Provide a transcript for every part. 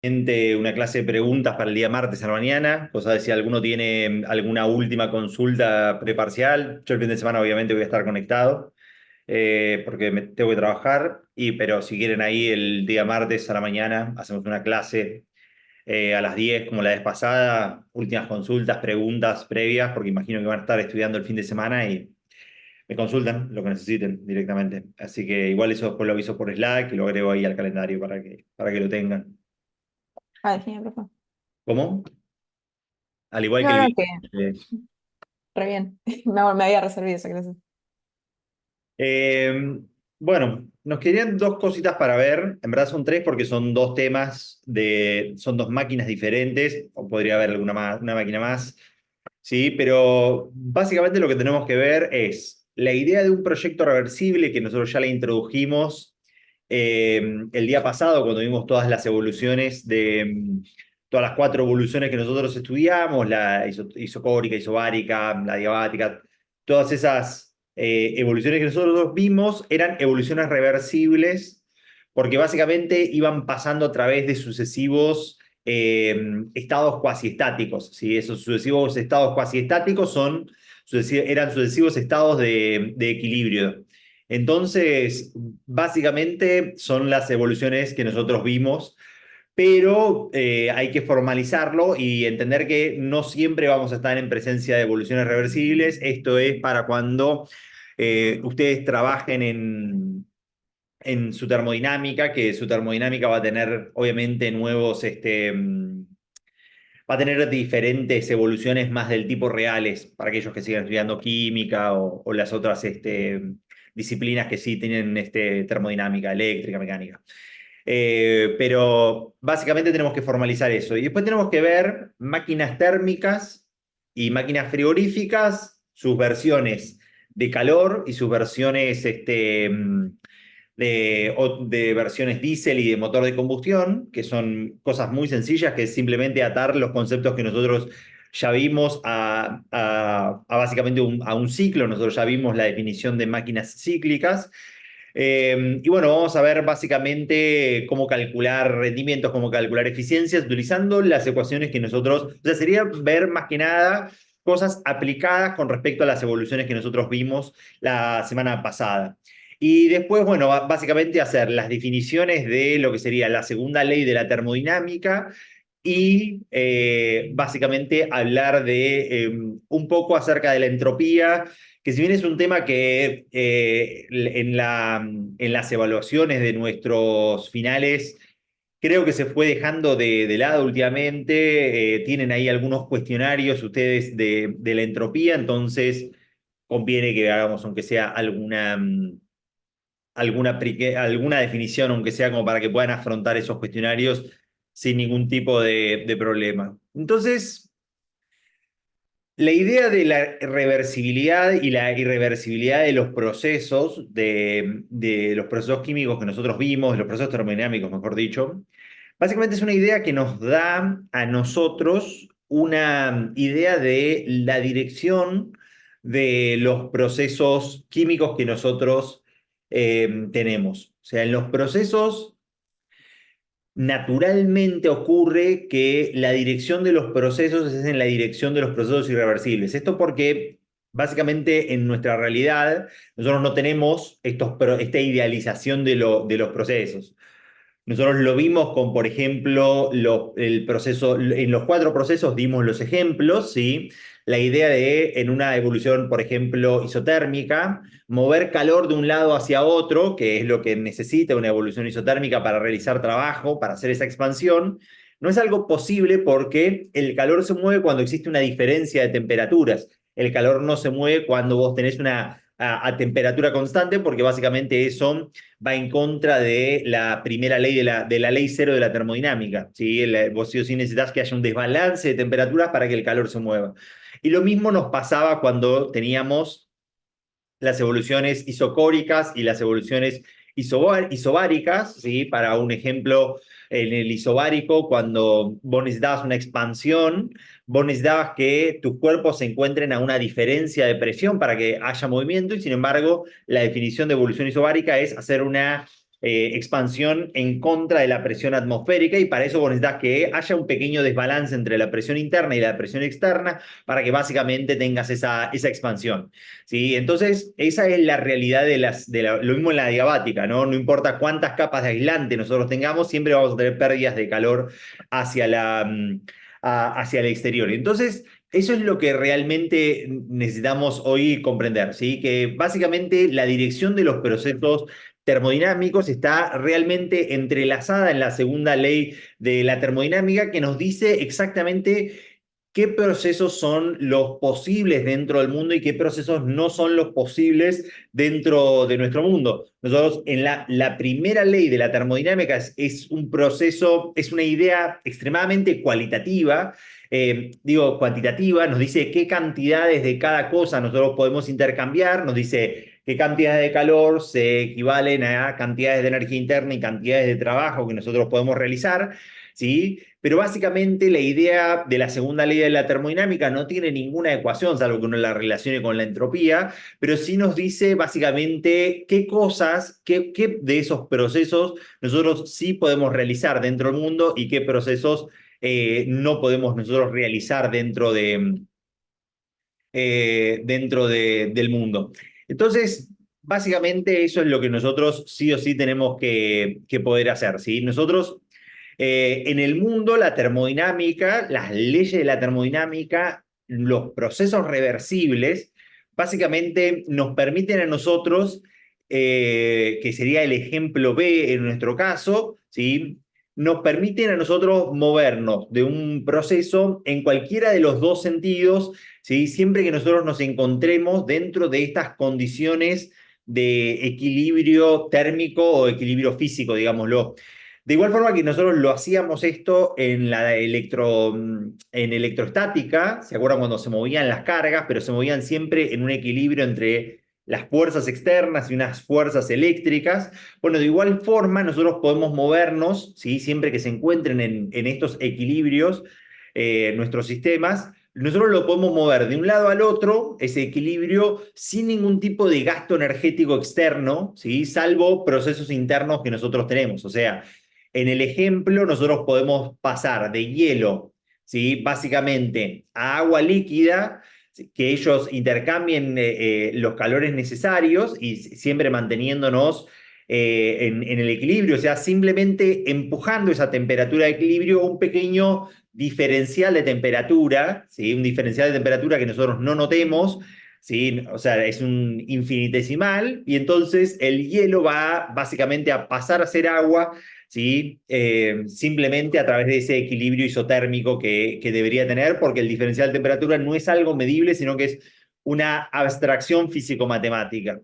Una clase de preguntas para el día martes a la mañana, cosa de si alguno tiene alguna última consulta preparcial. Yo el fin de semana obviamente voy a estar conectado porque tengo que trabajar, pero si quieren ahí el día martes a la mañana hacemos una clase a las 10 como la vez pasada, últimas consultas, preguntas previas, porque imagino que van a estar estudiando el fin de semana y me consultan lo que necesiten directamente. Así que igual eso después lo aviso por Slack y lo agrego ahí al calendario para que lo tengan. Ah, genial, profe. ¿Cómo? Al igual que No, el no, que viernes. re bien. Me había reservado esa clase. Eh, bueno, nos querían dos cositas para ver. En verdad son tres porque son dos temas son dos máquinas diferentes, o podría haber alguna más, una máquina más. Sí, pero básicamente lo que tenemos que ver es la idea de un proyecto reversible que nosotros ya le introdujimos el día pasado cuando vimos todas las evoluciones todas las cuatro evoluciones que nosotros estudiamos, la isocórica, isobárica, la diabática, todas esas evoluciones que nosotros vimos eran evoluciones reversibles porque básicamente iban pasando a través de sucesivos estados cuasiestáticos. ¿Sí? Esos sucesivos estados cuasiestáticos eran sucesivos estados de equilibrio. Entonces, básicamente son las evoluciones que nosotros vimos, pero hay que formalizarlo y entender que no siempre vamos a estar en presencia de evoluciones reversibles. Esto es para cuando ustedes trabajen en su termodinámica, que su termodinámica va a tener obviamente va a tener diferentes evoluciones más del tipo reales para aquellos que sigan estudiando química o las otras disciplinas que sí tienen termodinámica, eléctrica, mecánica. Pero básicamente tenemos que formalizar eso. Y después tenemos que ver máquinas térmicas y máquinas frigoríficas, sus versiones de calor y sus versiones de versiones diésel y de motor de combustión, que son cosas muy sencillas, que es simplemente atar los conceptos que nosotros ya vimos a básicamente a un ciclo. Nosotros ya vimos la definición de máquinas cíclicas. Y bueno, vamos a ver básicamente cómo calcular rendimientos, cómo calcular eficiencias, utilizando las ecuaciones que nosotros, o sea, sería ver más que nada cosas aplicadas con respecto a las evoluciones que nosotros vimos la semana pasada. Y después, bueno, básicamente hacer las definiciones de lo que sería la segunda ley de la termodinámica y básicamente hablar de un poco acerca de la entropía, que si bien es un tema que en las evaluaciones de nuestros finales creo que se fue dejando de lado últimamente, tienen ahí algunos cuestionarios ustedes de la entropía, entonces conviene que hagamos aunque sea alguna definición, aunque sea como para que puedan afrontar esos cuestionarios sin ningún tipo de problema. Entonces, la idea de la reversibilidad y la irreversibilidad de los procesos, de los procesos químicos que nosotros vimos, de los procesos termodinámicos, mejor dicho, básicamente es una idea que nos da a nosotros una idea de la dirección de los procesos químicos que nosotros tenemos. O sea, en los procesos naturalmente ocurre que la dirección de los procesos es en la dirección de los procesos irreversibles. Esto porque básicamente en nuestra realidad nosotros no tenemos esta idealización de los procesos. Nosotros lo vimos con, por ejemplo, el proceso, en los cuatro procesos dimos los ejemplos, ¿sí? La idea de, en una evolución, por ejemplo, isotérmica, mover calor de un lado hacia otro, que es lo que necesita una evolución isotérmica para realizar trabajo, para hacer esa expansión, no es algo posible porque el calor se mueve cuando existe una diferencia de temperaturas. El calor no se mueve cuando vos tenés a temperatura constante, porque básicamente eso va en contra de la primera ley de la ley cero de la termodinámica. ¿Sí? Vos sí o sí necesitas que haya un desbalance de temperaturas para que el calor se mueva. Y lo mismo nos pasaba cuando teníamos las evoluciones isocóricas y las evoluciones isobáricas, ¿sí? Para un ejemplo, en el isobárico, cuando vos necesitabas una expansión, vos necesitabas que tus cuerpos se encuentren a una diferencia de presión para que haya movimiento, y sin embargo, la definición de evolución isobárica es hacer expansión en contra de la presión atmosférica, y para eso vos necesitas que haya un pequeño desbalance entre la presión interna y la presión externa para que básicamente tengas esa expansión. ¿Sí? Entonces, esa es la realidad lo mismo en la diabática, ¿no? No importa cuántas capas de aislante nosotros tengamos, siempre vamos a tener pérdidas de calor hacia hacia el exterior. Entonces, eso es lo que realmente necesitamos hoy comprender, ¿sí? Que básicamente la dirección de los procesos termodinámicos está realmente entrelazada en la segunda ley de la termodinámica, que nos dice exactamente qué procesos son los posibles dentro del mundo y qué procesos no son los posibles dentro de nuestro mundo. Nosotros en la primera ley de la termodinámica es un proceso, es una idea extremadamente cualitativa, cuantitativa, nos dice qué cantidades de cada cosa nosotros podemos intercambiar, nos dice qué cantidades de calor se equivalen a cantidades de energía interna y cantidades de trabajo que nosotros podemos realizar, ¿sí? Pero básicamente la idea de la segunda ley de la termodinámica no tiene ninguna ecuación, salvo que uno la relacione con la entropía, pero sí nos dice básicamente qué cosas, qué de esos procesos nosotros sí podemos realizar dentro del mundo y qué procesos no podemos nosotros realizar del mundo. Entonces, básicamente eso es lo que nosotros sí o sí tenemos que poder hacer, ¿sí? Nosotros en el mundo, la termodinámica, las leyes de la termodinámica, los procesos reversibles, básicamente nos permiten a nosotros, que sería el ejemplo B en nuestro caso, ¿sí? Nos permiten a nosotros movernos de un proceso en cualquiera de los dos sentidos, ¿sí? Siempre que nosotros nos encontremos dentro de estas condiciones de equilibrio térmico o equilibrio físico, digámoslo. De igual forma que nosotros lo hacíamos esto en electrostática, ¿se acuerdan cuando se movían las cargas? Pero se movían siempre en un equilibrio entre las fuerzas externas y unas fuerzas eléctricas. Bueno, de igual forma nosotros podemos movernos, ¿sí? Siempre que se encuentren en estos equilibrios nuestros sistemas, nosotros lo podemos mover de un lado al otro, ese equilibrio, sin ningún tipo de gasto energético externo, ¿sí? Salvo procesos internos que nosotros tenemos. O sea, en el ejemplo, nosotros podemos pasar de hielo, ¿sí? Básicamente a agua líquida, ¿sí? Que ellos intercambien los calores necesarios y siempre manteniéndonos en el equilibrio, o sea, simplemente empujando esa temperatura de equilibrio, un pequeño diferencial de temperatura, ¿sí? Un diferencial de temperatura que nosotros no notemos, ¿sí? O sea, es un infinitesimal, y entonces el hielo va básicamente a pasar a ser agua, ¿sí? Simplemente a través de ese equilibrio isotérmico que debería tener, porque el diferencial de temperatura no es algo medible, sino que es una abstracción físico-matemática.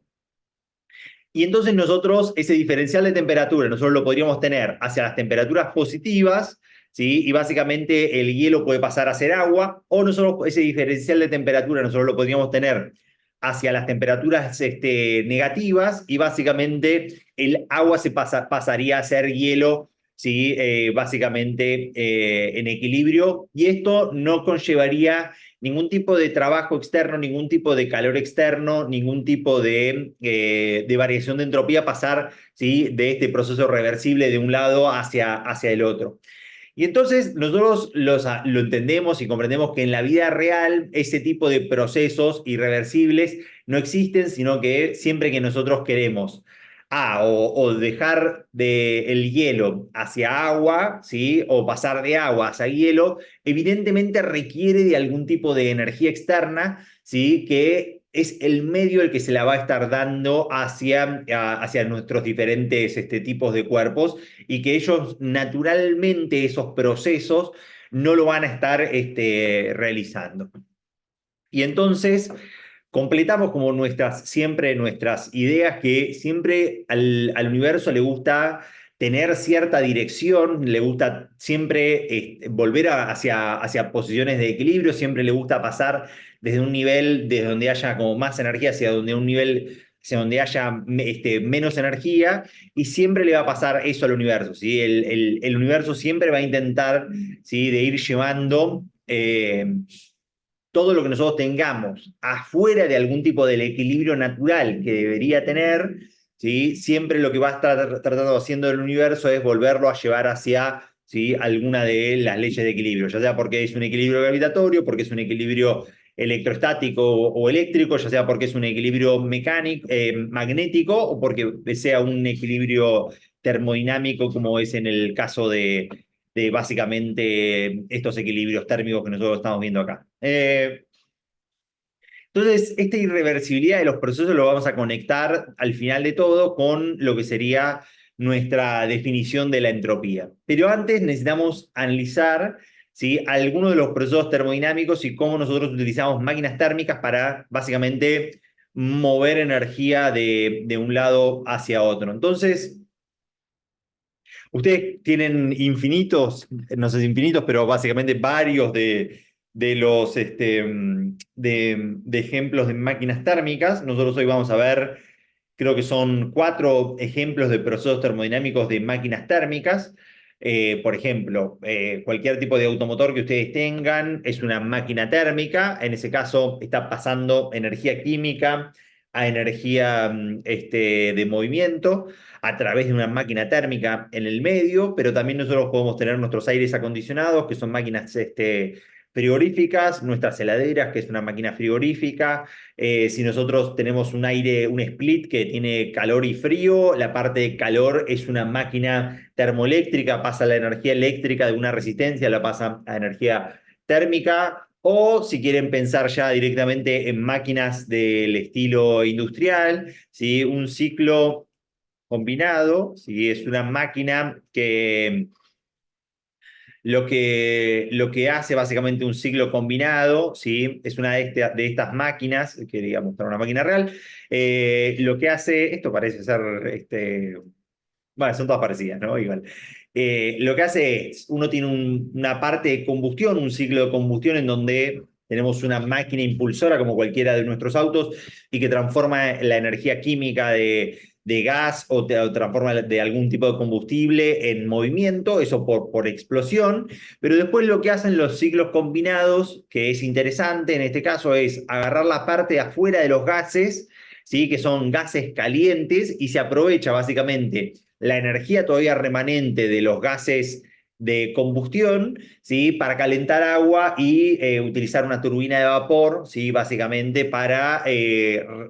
Y entonces nosotros, ese diferencial de temperatura, nosotros lo podríamos tener hacia las temperaturas positivas, ¿sí? Y básicamente el hielo puede pasar a ser agua, o nosotros ese diferencial de temperatura nosotros lo podríamos tener hacia las temperaturas negativas, y básicamente el agua pasaría a ser hielo, ¿sí? Básicamente en equilibrio, y esto no conllevaría ningún tipo de trabajo externo, ningún tipo de calor externo, ningún tipo de variación de entropía pasar, ¿sí? De este proceso reversible de un lado hacia el otro. Y entonces nosotros lo entendemos y comprendemos que en la vida real ese tipo de procesos irreversibles no existen, sino que siempre que nosotros queremos o dejar el hielo hacia agua, ¿sí? O pasar de agua hacia hielo, evidentemente requiere de algún tipo de energía externa, ¿sí? Que es el medio el que se la va a estar dando hacia nuestros diferentes tipos de cuerpos, y que ellos naturalmente esos procesos no lo van a estar realizando. Y entonces completamos como siempre nuestras ideas, que siempre al universo le gusta tener cierta dirección, le gusta siempre volver hacia posiciones de equilibrio, siempre le gusta pasar desde un nivel desde donde haya como más energía hacia donde un nivel hacia donde haya menos energía, y siempre le va a pasar eso al universo, ¿sí? El universo siempre va a intentar, ¿sí? De ir llevando todo lo que nosotros tengamos afuera de algún tipo del equilibrio natural que debería tener, ¿sí? Siempre lo que va a estar tratando haciendo el universo es volverlo a llevar hacia, ¿sí?, alguna de las leyes de equilibrio, ya sea porque es un equilibrio gravitatorio, porque es un equilibrio electrostático o eléctrico, ya sea porque es un equilibrio mecánico, magnético, o porque sea un equilibrio termodinámico, como es en el caso de básicamente estos equilibrios térmicos que nosotros estamos viendo acá. Entonces, esta irreversibilidad de los procesos lo vamos a conectar al final de todo con lo que sería nuestra definición de la entropía. Pero antes necesitamos analizar, ¿sí?, algunos de los procesos termodinámicos y cómo nosotros utilizamos máquinas térmicas para básicamente mover energía de un lado hacia otro. Entonces, ustedes tienen infinitos, no sé si infinitos, pero básicamente varios de los de ejemplos de máquinas térmicas. Nosotros hoy vamos a ver, creo que son 4 ejemplos de procesos termodinámicos de máquinas térmicas. Por ejemplo, cualquier tipo de automotor que ustedes tengan es una máquina térmica. En ese caso, está pasando energía química a energía de movimiento a través de una máquina térmica en el medio, pero también nosotros podemos tener nuestros aires acondicionados, que son máquinas frigoríficas, nuestras heladeras, que es una máquina frigorífica. Si nosotros tenemos un aire, un split que tiene calor y frío, la parte de calor es una máquina termoeléctrica, pasa la energía eléctrica de una resistencia, la pasa a energía térmica. O si quieren pensar ya directamente en máquinas del estilo industrial, ¿sí?, un ciclo combinado, ¿sí?, es una máquina que lo que hace básicamente un ciclo combinado, ¿sí?, es una de estas máquinas, que digamos, para una máquina real, lo que hace, esto parece ser, bueno, son todas parecidas, ¿no? Igual. Lo que hace es, uno tiene una parte de combustión, un ciclo de combustión en donde tenemos una máquina impulsora como cualquiera de nuestros autos y que transforma la energía química de gas o transforma de algún tipo de combustible en movimiento, eso por explosión, pero después lo que hacen los ciclos combinados, que es interesante en este caso, es agarrar la parte de afuera de los gases, ¿sí?, que son gases calientes, y se aprovecha básicamente la energía todavía remanente de los gases de combustión, ¿sí?, para calentar agua y utilizar una turbina de vapor, ¿sí?, básicamente para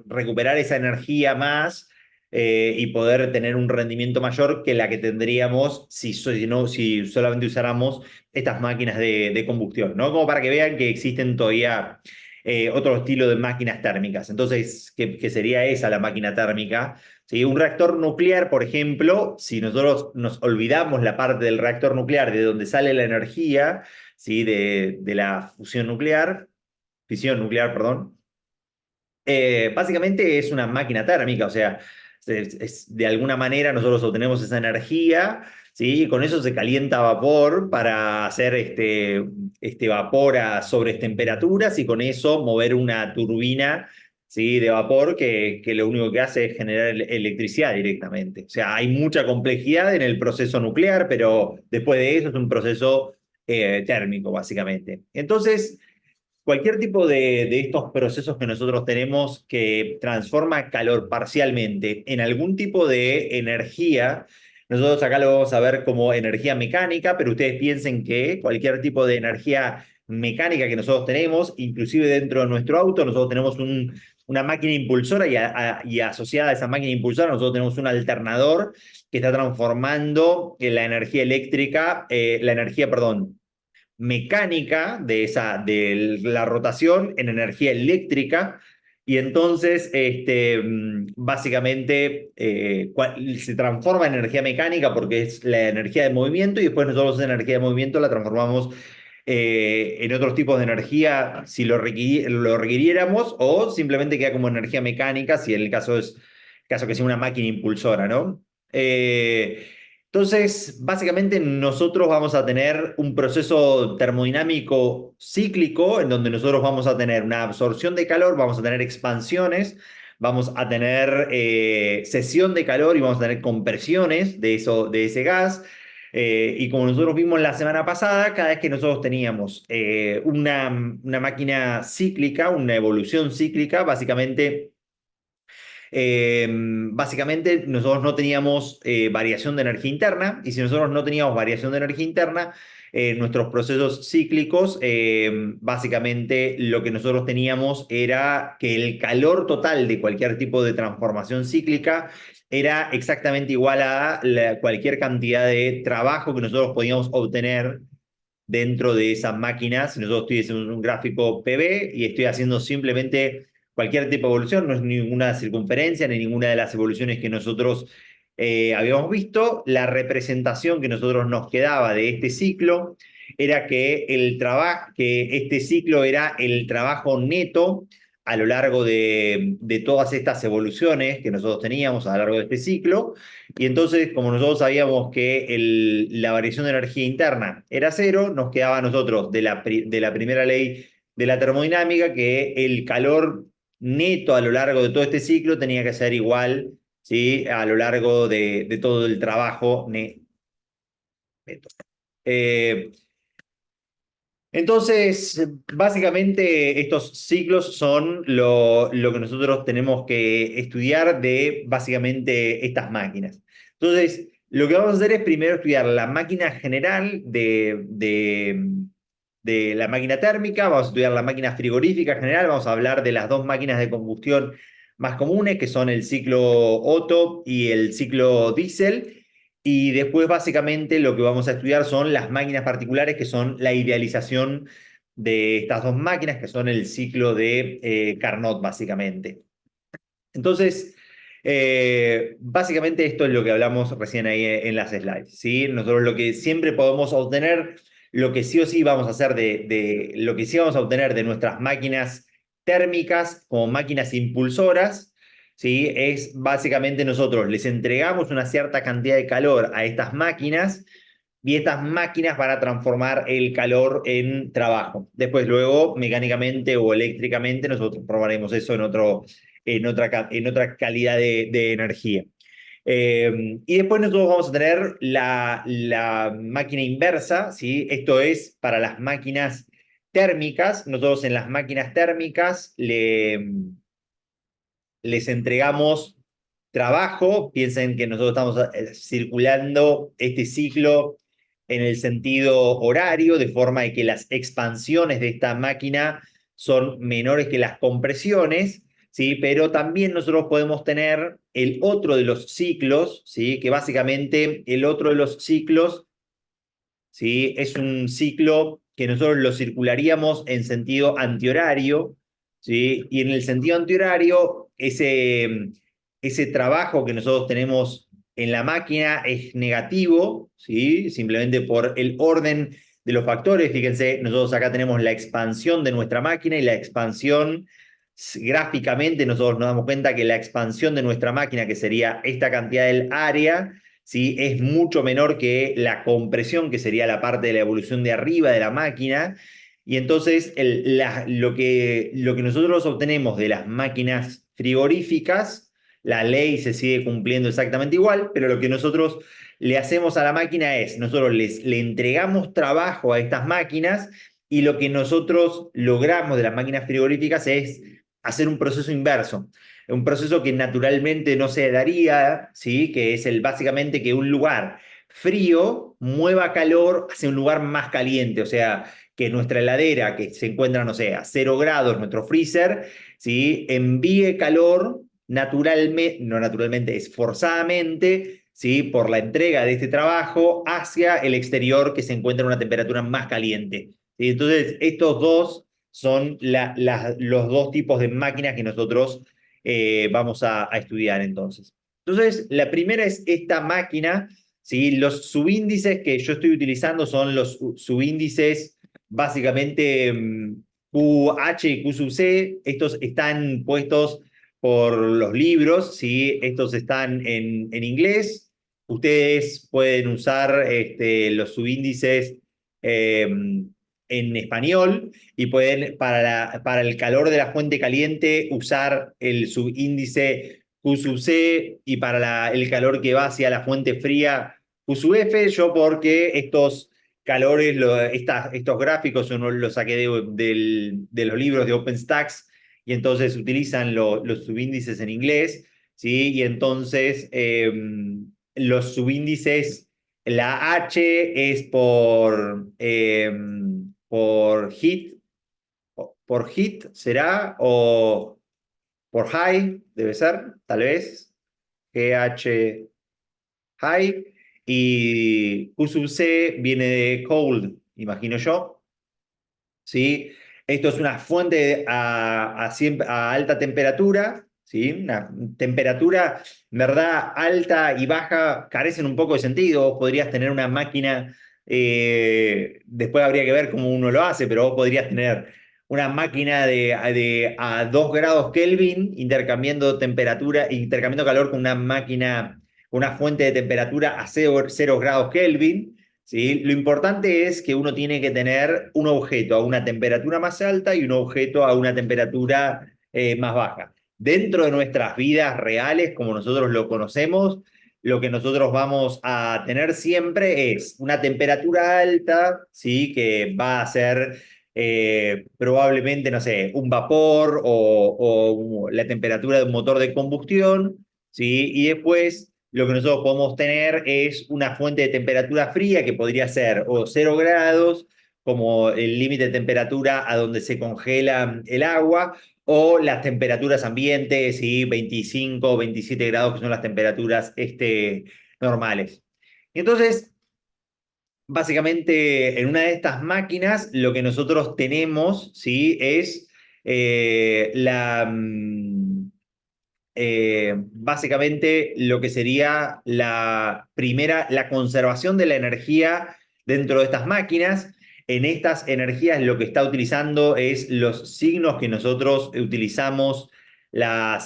recuperar esa energía más y poder tener un rendimiento mayor que la que tendríamos si solamente usáramos estas máquinas de combustión, ¿no? Como para que vean que existen todavía otro estilo de máquinas térmicas. Entonces, ¿qué sería esa la máquina térmica? ¿Sí? Un reactor nuclear, por ejemplo, si nosotros nos olvidamos la parte del reactor nuclear, de donde sale la energía, ¿sí?, de la fisión nuclear, perdón, básicamente es una máquina térmica, o sea, de alguna manera nosotros obtenemos esa energía, ¿sí?, y con eso se calienta vapor para hacer este vapor a sobres temperaturas y con eso mover una turbina, ¿sí?, de vapor que lo único que hace es generar electricidad directamente. O sea, hay mucha complejidad en el proceso nuclear, pero después de eso es un proceso térmico, básicamente. Entonces, cualquier tipo de estos procesos que nosotros tenemos que transforma calor parcialmente en algún tipo de energía, nosotros acá lo vamos a ver como energía mecánica, pero ustedes piensen que cualquier tipo de energía mecánica que nosotros tenemos, inclusive dentro de nuestro auto, nosotros tenemos una máquina impulsora y asociada a esa máquina impulsora nosotros tenemos un alternador que está transformando la energía eléctrica, la energía, perdón, mecánica de la rotación en energía eléctrica, y entonces básicamente se transforma en energía mecánica porque es la energía de movimiento, y después nosotros esa energía de movimiento la transformamos en otros tipos de energía si lo requiriéramos, o simplemente queda como energía mecánica si en el caso que sea una máquina impulsora, ¿no? Entonces, básicamente nosotros vamos a tener un proceso termodinámico cíclico en donde nosotros vamos a tener una absorción de calor, vamos a tener expansiones, vamos a tener cesión de calor y vamos a tener compresiones de ese gas. Y como nosotros vimos la semana pasada, cada vez que nosotros teníamos una máquina cíclica, una evolución cíclica, básicamente básicamente nosotros no teníamos variación de energía interna, y si nosotros no teníamos variación de energía interna, nuestros procesos cíclicos, básicamente lo que nosotros teníamos era que el calor total de cualquier tipo de transformación cíclica era exactamente igual a cualquier cantidad de trabajo que nosotros podíamos obtener dentro de esas máquinas. Si nosotros estoy haciendo un gráfico PV y estoy haciendo simplemente cualquier tipo de evolución, no es ninguna circunferencia ni ninguna de las evoluciones que nosotros habíamos visto, la representación que nosotros nos quedaba de este ciclo era que que este ciclo era el trabajo neto a lo largo de todas estas evoluciones que nosotros teníamos a lo largo de este ciclo. Y entonces, como nosotros sabíamos que la variación de energía interna era cero, nos quedaba a nosotros de la primera ley de la termodinámica que el calor neto a lo largo de todo este ciclo tenía que ser igual, ¿sí?, a lo largo de todo el trabajo neto. Eh, entonces, básicamente estos ciclos son lo que nosotros tenemos que estudiar de básicamente estas máquinas. Entonces, lo que vamos a hacer es primero estudiar la máquina general de la máquina térmica, vamos a estudiar la máquina frigorífica general, vamos a hablar de las dos máquinas de combustión más comunes, que son el ciclo Otto y el ciclo Diesel. Y después, básicamente, lo que vamos a estudiar son las máquinas particulares, que son la idealización de estas dos máquinas, que son el ciclo de Carnot, básicamente. Entonces, básicamente esto es lo que hablamos recién ahí en las slides, ¿sí? Nosotros lo que siempre podemos obtener, lo que sí o sí vamos a hacer lo que sí vamos a obtener de nuestras máquinas térmicas como máquinas impulsoras, ¿sí?, es básicamente nosotros les entregamos una cierta cantidad de calor a estas máquinas y estas máquinas van a transformar el calor en trabajo. Después, luego, mecánicamente o eléctricamente, nosotros probaremos eso en otra calidad de energía. Y después nosotros vamos a tener la máquina inversa, ¿sí? Esto es para las máquinas térmicas. Nosotros en las máquinas térmicas les entregamos trabajo. Piensen que nosotros estamos circulando este ciclo en el sentido horario, de forma de que las expansiones de esta máquina son menores que las compresiones, ¿sí? Pero también nosotros podemos tener el otro de los ciclos, ¿sí?, que básicamente el otro de los ciclos, ¿sí?, es un ciclo que nosotros lo circularíamos en sentido antihorario, ¿sí? Y en el sentido antihorario, ese trabajo que nosotros tenemos en la máquina es negativo, ¿sí?, simplemente por el orden de los factores. Fíjense, nosotros acá tenemos la expansión de nuestra máquina y la expansión, gráficamente nosotros nos damos cuenta que la expansión de nuestra máquina, que sería esta cantidad del área, ¿sí?, es mucho menor que la compresión, que sería la parte de la evolución de arriba de la máquina. Y entonces lo que nosotros obtenemos de las máquinas frigoríficas, la ley se sigue cumpliendo exactamente igual, pero lo que nosotros le hacemos a la máquina es, nosotros le entregamos trabajo a estas máquinas, y lo que nosotros logramos de las máquinas frigoríficas es hacer un proceso inverso, un proceso que naturalmente no se daría, ¿sí?, que es básicamente que un lugar frío mueva calor hacia un lugar más caliente. O sea, que nuestra heladera, que se encuentra, no sé, a 0 grados, nuestro freezer, ¿sí?, envíe calor naturalmente, no naturalmente, esforzadamente, ¿sí?, por la entrega de este trabajo hacia el exterior, que se encuentra a una temperatura más caliente, ¿sí? Entonces, estos dos son los dos tipos de máquinas que nosotros vamos a estudiar entonces. Entonces, la primera es esta máquina, ¿sí? Los subíndices que yo estoy utilizando son los subíndices básicamente QH y Q sub C. Estos están puestos por los libros, ¿sí? Estos están en inglés. Ustedes pueden usar los subíndices en español, y pueden, para el calor de la fuente caliente, usar el subíndice Q sub C, y para el calor que va hacia la fuente fría, Q sub F. Yo, porque estos calores, estos gráficos uno los saqué de los libros de OpenStax, y entonces utilizan los subíndices en inglés. ¿sí? Y entonces los subíndices, la H es por hit, por hit será, o por high, debe ser, tal vez, GH high, y Q sub C viene de cold, imagino yo, ¿sí? Esto es una fuente a alta temperatura, ¿sí? Una temperatura, en verdad, alta y baja carecen un poco de sentido. Vos podrías tener una máquina, después habría que ver cómo uno lo hace, pero vos podrías tener una máquina a 2 grados Kelvin intercambiando temperatura, intercambiando calor con una máquina, una fuente de temperatura a 0 grados Kelvin. ¿Sí? Lo importante es que uno tiene que tener un objeto a una temperatura más alta y un objeto a una temperatura más baja. Dentro de nuestras vidas reales, como nosotros lo conocemos, lo que nosotros vamos a tener siempre es una temperatura alta, ¿sí? Que va a ser probablemente, no sé, un vapor o la temperatura de un motor de combustión, ¿sí? Y después lo que nosotros podemos tener es una fuente de temperatura fría que podría ser o 0 grados, como el límite de temperatura a donde se congela el agua, o las temperaturas ambientes, ¿sí? 25 o 27 grados, que son las temperaturas normales. Entonces, básicamente, en una de estas máquinas, lo que nosotros tenemos, ¿sí? Es básicamente lo que sería la primera, la conservación de la energía dentro de estas máquinas. En estas energías lo que está utilizando es los signos que nosotros utilizamos la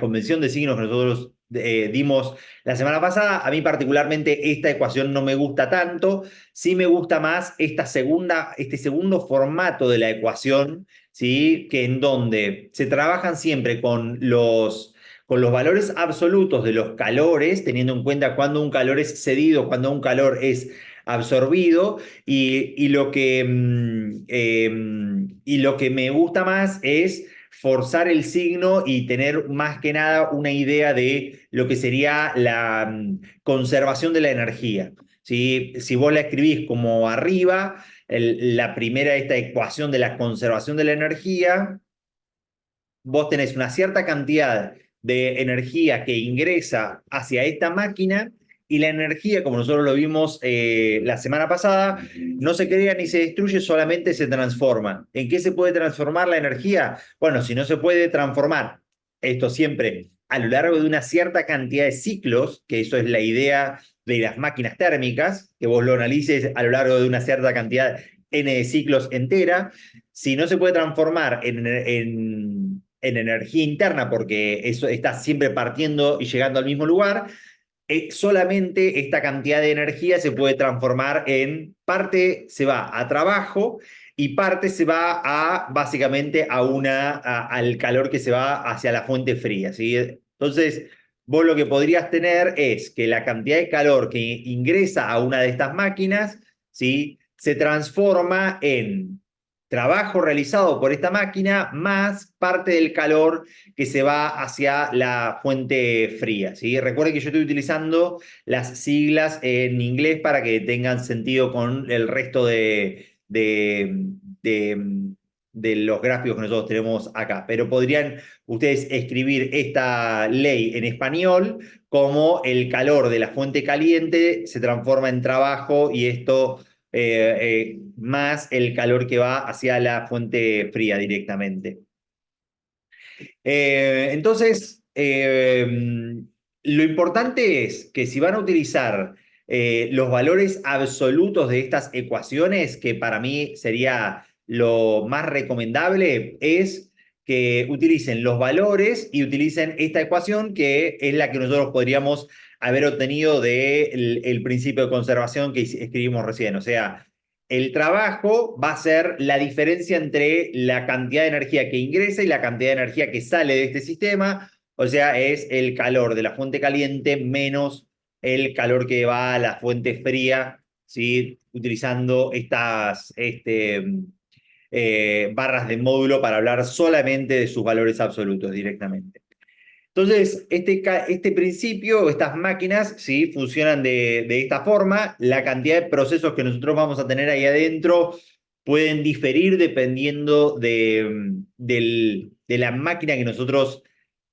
convención de signos que nosotros dimos la semana pasada. A mí particularmente esta ecuación no me gusta tanto, sí me gusta más este segundo formato de la ecuación, ¿sí? Que en donde se trabajan siempre con los valores absolutos de los calores, teniendo en cuenta cuando un calor es cedido, cuando un calor es absorbido, y lo que me gusta más es forzar el signo y tener más que nada una idea de lo que sería la conservación de la energía. ¿Sí? Si vos la escribís como arriba, la primera, esta ecuación de la conservación de la energía, vos tenés una cierta cantidad de energía que ingresa hacia esta máquina y la energía, como nosotros lo vimos la semana pasada, no se crea ni se destruye, solamente se transforma. ¿En qué se puede transformar la energía? Bueno, si no se puede transformar esto siempre a lo largo de una cierta cantidad de ciclos, que eso es la idea de las máquinas térmicas, que vos lo analices a lo largo de una cierta cantidad n de ciclos entera. Si no se puede transformar en energía interna, porque eso está siempre partiendo y llegando al mismo lugar, solamente esta cantidad de energía se puede transformar en parte se va a trabajo y parte se va básicamente al calor que se va hacia la fuente fría, ¿sí? Entonces, vos lo que podrías tener es que la cantidad de calor que ingresa a una de estas máquinas, ¿sí? Se transforma en trabajo realizado por esta máquina más parte del calor que se va hacia la fuente fría, ¿sí? Recuerden que yo estoy utilizando las siglas en inglés para que tengan sentido con el resto de los gráficos que nosotros tenemos acá. Pero podrían ustedes escribir esta ley en español como el calor de la fuente caliente se transforma en trabajo y esto más el calor que va hacia la fuente fría directamente. Entonces, lo importante es que si van a utilizar los valores absolutos de estas ecuaciones, que para mí sería lo más recomendable, es que utilicen los valores y utilicen esta ecuación, que es la que nosotros podríamos haber obtenido del principio de conservación que escribimos recién. O sea, el trabajo va a ser la diferencia entre la cantidad de energía que ingresa y la cantidad de energía que sale de este sistema. O sea, es el calor de la fuente caliente menos el calor que va a la fuente fría, ¿sí? Utilizando estas barras de módulo para hablar solamente de sus valores absolutos directamente. Entonces, este principio, estas máquinas, ¿sí? Funcionan de esta forma. La cantidad de procesos que nosotros vamos a tener ahí adentro pueden diferir dependiendo de la máquina que nosotros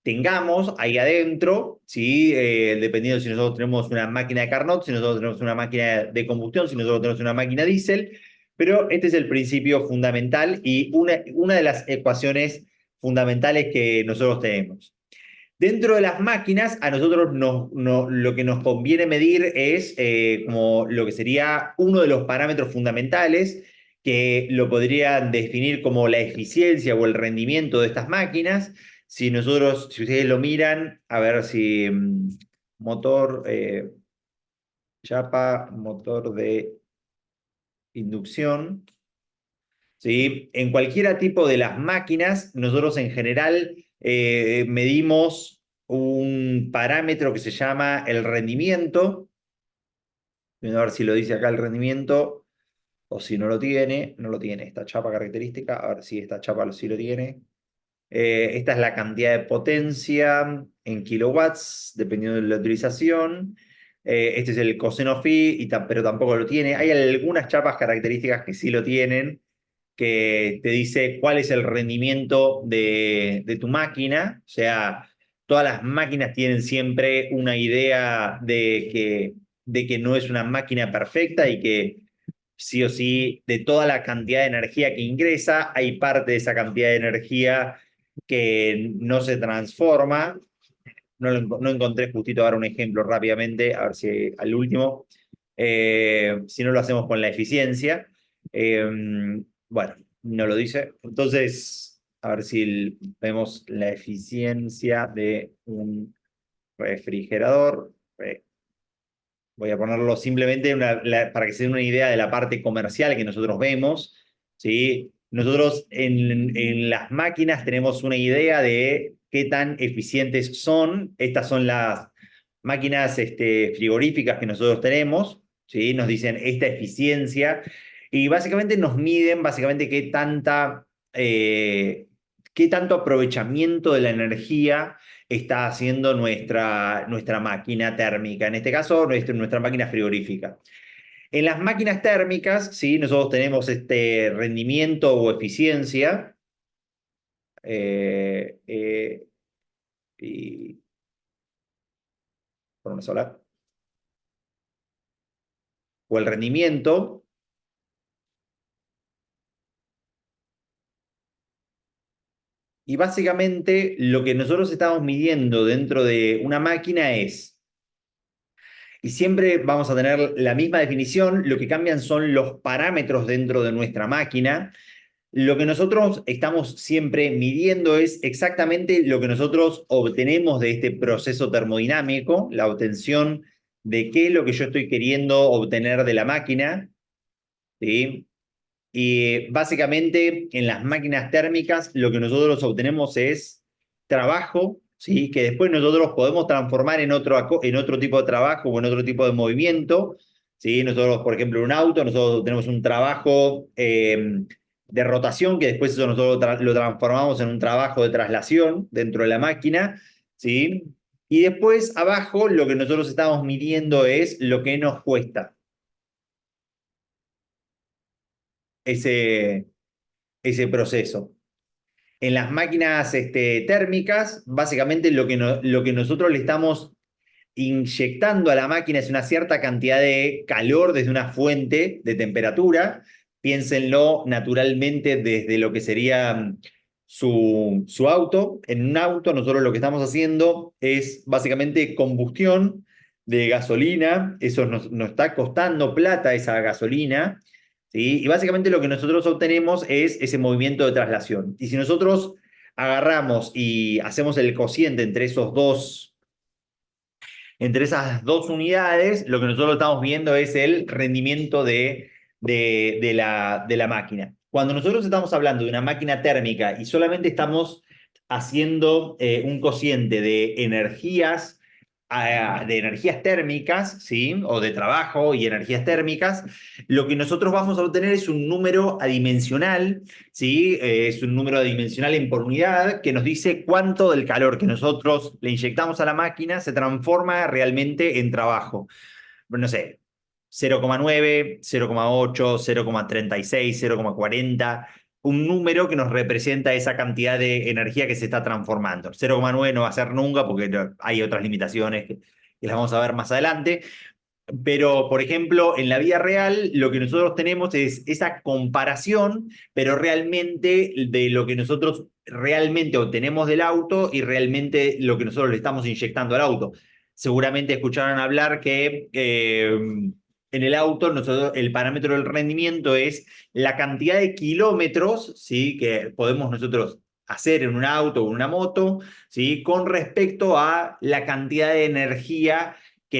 tengamos ahí adentro, ¿sí? Dependiendo si nosotros tenemos una máquina de Carnot, si nosotros tenemos una máquina de combustión, si nosotros tenemos una máquina diésel. Pero este es el principio fundamental y una de las ecuaciones fundamentales que nosotros tenemos. Dentro de las máquinas, a nosotros lo que nos conviene medir es como lo que sería uno de los parámetros fundamentales que lo podrían definir como la eficiencia o el rendimiento de estas máquinas. Si ustedes lo miran, a ver si motor, chapa, motor de inducción, ¿sí? En cualquier tipo de las máquinas, nosotros en general medimos un parámetro que se llama el rendimiento. Voy a ver si lo dice acá el rendimiento o si no lo tiene. No lo tiene esta chapa característica. A ver si esta chapa sí lo tiene. Esta es la cantidad de potencia en kilowatts, dependiendo de la utilización. Este es el coseno phi, pero tampoco lo tiene. Hay algunas chapas características que sí lo tienen, que te dice cuál es el rendimiento de tu máquina. O sea, todas las máquinas tienen siempre una idea de que no es una máquina perfecta y que sí o sí, de toda la cantidad de energía que ingresa, hay parte de esa cantidad de energía que no se transforma. No encontré justito ahora un ejemplo rápidamente, a ver si al último, si no lo hacemos con la eficiencia. Bueno, no lo dice. Entonces, a ver si vemos la eficiencia de un refrigerador. Voy a ponerlo simplemente para que se den una idea de la parte comercial que nosotros vemos, ¿sí? Nosotros en las máquinas tenemos una idea de qué tan eficientes son. Estas son las máquinas frigoríficas que nosotros tenemos, ¿sí? Nos dicen esta eficiencia y básicamente nos miden básicamente qué tanto aprovechamiento de la energía está haciendo nuestra máquina térmica, en este caso nuestra máquina frigorífica. En las máquinas térmicas, ¿sí? Nosotros tenemos este rendimiento o eficiencia, y por una sola, o el rendimiento, y básicamente lo que nosotros estamos midiendo dentro de una máquina es, y siempre vamos a tener la misma definición, lo que cambian son los parámetros dentro de nuestra máquina. Lo que nosotros estamos siempre midiendo es exactamente lo que nosotros obtenemos de este proceso termodinámico, la obtención de qué es lo que yo estoy queriendo obtener de la máquina, ¿sí? Y básicamente en las máquinas térmicas lo que nosotros obtenemos es trabajo, ¿sí? Que después nosotros podemos transformar en otro tipo de trabajo o en otro tipo de movimiento, ¿sí? Nosotros, por ejemplo, en un auto, nosotros tenemos un trabajo de rotación que después eso nosotros lo transformamos en un trabajo de traslación dentro de la máquina, ¿sí? Y después abajo lo que nosotros estamos midiendo es lo que nos cuesta ese, ese proceso. En las máquinas térmicas, básicamente lo que nosotros le estamos inyectando a la máquina es una cierta cantidad de calor desde una fuente de temperatura. Piénsenlo naturalmente desde lo que sería su auto. En un auto nosotros lo que estamos haciendo es básicamente combustión de gasolina. Eso nos está costando plata esa gasolina, ¿sí? Y básicamente lo que nosotros obtenemos es ese movimiento de traslación. Y si nosotros agarramos y hacemos el cociente entre esas dos unidades, lo que nosotros estamos viendo es el rendimiento de la máquina. Cuando nosotros estamos hablando de una máquina térmica y solamente estamos haciendo un cociente de energías de energías térmicas, ¿sí? O de trabajo y energías térmicas, lo que nosotros vamos a obtener es un número adimensional, ¿sí? Es un número adimensional en por unidad que nos dice cuánto del calor que nosotros le inyectamos a la máquina se transforma realmente en trabajo. No sé, 0,9, 0,8, 0,36, 0,40, un número que nos representa esa cantidad de energía que se está transformando. 0,9 no va a ser nunca porque hay otras limitaciones que las vamos a ver más adelante. Pero, por ejemplo, en la vida real, lo que nosotros tenemos es esa comparación, pero realmente de lo que nosotros realmente obtenemos del auto y realmente lo que nosotros le estamos inyectando al auto. Seguramente escucharon hablar que en el auto nosotros, el parámetro del rendimiento es la cantidad de kilómetros, ¿sí? Que podemos nosotros hacer en un auto o una moto, ¿sí? Con respecto a la cantidad de energía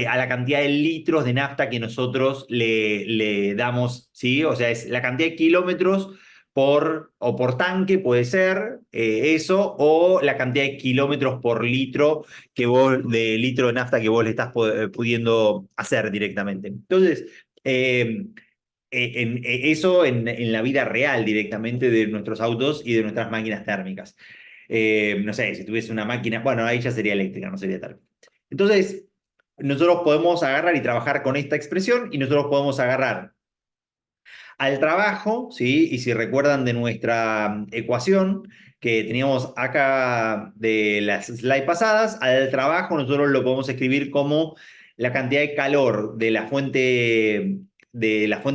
a la cantidad de litros de nafta que nosotros le damos, ¿sí? O sea, es la cantidad de kilómetros por tanque, puede ser eso, o la cantidad de kilómetros por litro de litro de nafta que vos le estás pudiendo hacer directamente. Entonces, eso en la vida real directamente de nuestros autos y de nuestras máquinas térmicas. No sé, si tuviese una máquina, bueno, ahí ya sería eléctrica, no sería térmica. Entonces, nosotros podemos agarrar y trabajar con esta expresión y nosotros podemos agarrar al trabajo, ¿sí? Y si recuerdan de nuestra ecuación que teníamos acá de las slides pasadas, al trabajo nosotros lo podemos escribir como la cantidad de calor de la fuente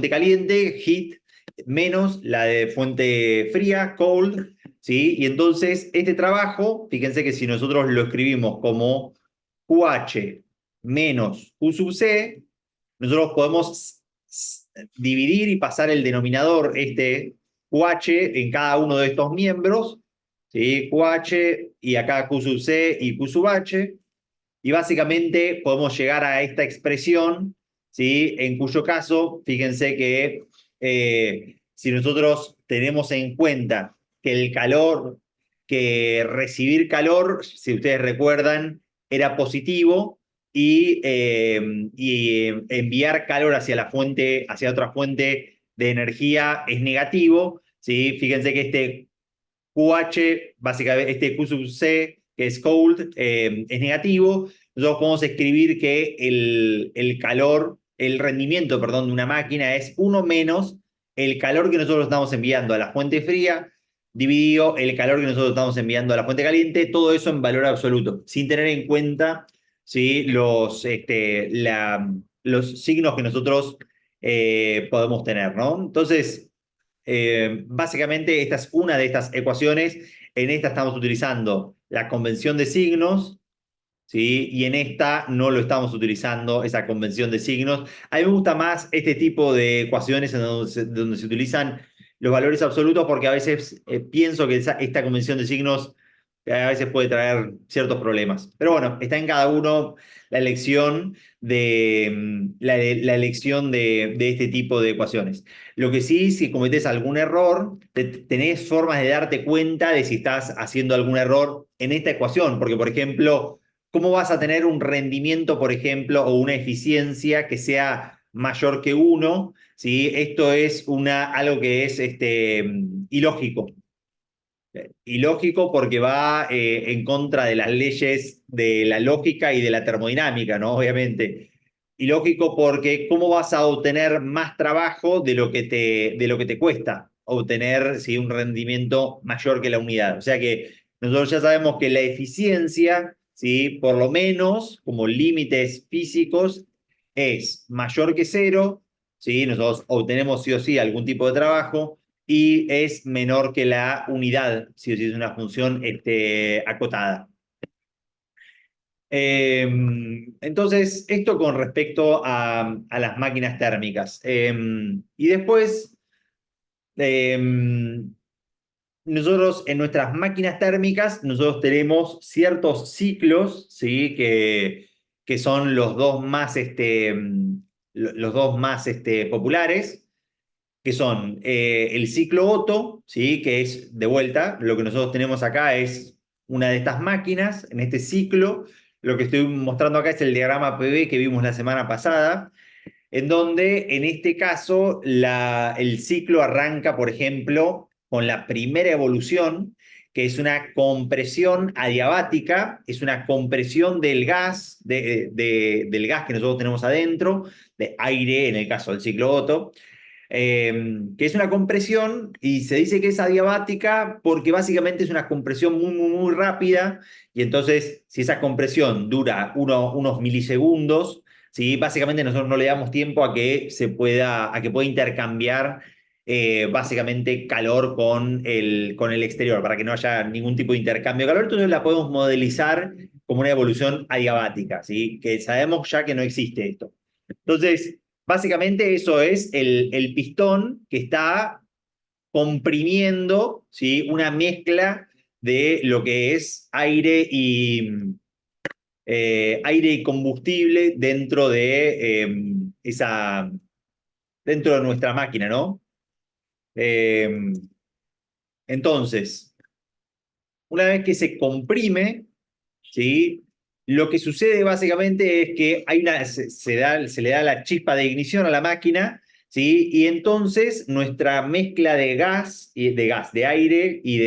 caliente, heat, menos la de fuente fría, cold, ¿sí? Y entonces este trabajo, fíjense que si nosotros lo escribimos como QH menos Q sub C, nosotros podemos dividir y pasar el denominador, este QH, en cada uno de estos miembros, ¿sí? QH y acá Q sub C y Q sub H, y básicamente podemos llegar a esta expresión, ¿sí? En cuyo caso, fíjense que si nosotros tenemos en cuenta que el calor, que recibir calor, si ustedes recuerdan, era positivo, y enviar calor hacia la fuente, hacia otra fuente de energía es negativo, ¿sí? Fíjense que este QH, básicamente este Q sub C, que es cold, es negativo. Nosotros podemos escribir que el calor, el rendimiento, perdón, de una máquina es 1 menos el calor que nosotros estamos enviando a la fuente fría dividido el calor que nosotros estamos enviando a la fuente caliente, todo eso en valor absoluto, sin tener en cuenta, ¿sí? Los signos que nosotros podemos tener, ¿no? Entonces, básicamente, esta es una de estas ecuaciones. En esta estamos utilizando la convención de signos, ¿sí? Y en esta no lo estamos utilizando, esa convención de signos. A mí me gusta más este tipo de ecuaciones en donde se utilizan los valores absolutos porque a veces pienso que esta convención de signos a veces puede traer ciertos problemas. Pero bueno, está en cada uno la elección la elección de este tipo de ecuaciones. Lo que sí, si cometes algún error, tenés formas de darte cuenta de si estás haciendo algún error en esta ecuación, porque por ejemplo, ¿cómo vas a tener un rendimiento, por ejemplo, o una eficiencia que sea mayor que 1? ¿Sí? Esto es algo que es ilógico. Ilógico porque va en contra de las leyes de la lógica y de la termodinámica, ¿no? Obviamente. Ilógico porque ¿cómo vas a obtener más trabajo de lo que te cuesta obtener, ¿sí? Un rendimiento mayor que la unidad? O sea que nosotros ya sabemos que la eficiencia, ¿sí? Por lo menos como límites físicos, es mayor que cero, ¿sí? Nosotros obtenemos sí o sí algún tipo de trabajo y es menor que la unidad, si es una función acotada. Entonces, esto con respecto a las máquinas térmicas. Y después, nosotros en nuestras máquinas térmicas, nosotros tenemos ciertos ciclos, ¿sí? Que son los dos más, populares, que son el ciclo Otto, ¿sí? Que es, de vuelta, lo que nosotros tenemos acá es una de estas máquinas, en este ciclo, lo que estoy mostrando acá es el diagrama PV que vimos la semana pasada, en donde en este caso el ciclo arranca, por ejemplo, con la primera evolución, que es una compresión adiabática, es una compresión del gas, del gas que nosotros tenemos adentro, de aire en el caso del ciclo Otto, que es una compresión y se dice que es adiabática porque básicamente es una compresión muy, muy, muy rápida y entonces si esa compresión dura unos milisegundos, ¿sí? Básicamente nosotros no le damos tiempo a que a que pueda intercambiar básicamente calor con el exterior para que no haya ningún tipo de intercambio de calor, entonces la podemos modelizar como una evolución adiabática, ¿sí? Que sabemos ya que no existe esto. Entonces, básicamente eso es el pistón que está comprimiendo, ¿sí? Una mezcla de lo que es aire y combustible dentro de nuestra máquina, ¿no? Eh, entonces, una vez que se comprime, ¿sí? Lo que sucede básicamente es que se le da la chispa de ignición a la máquina, ¿sí? Y entonces nuestra mezcla de aire y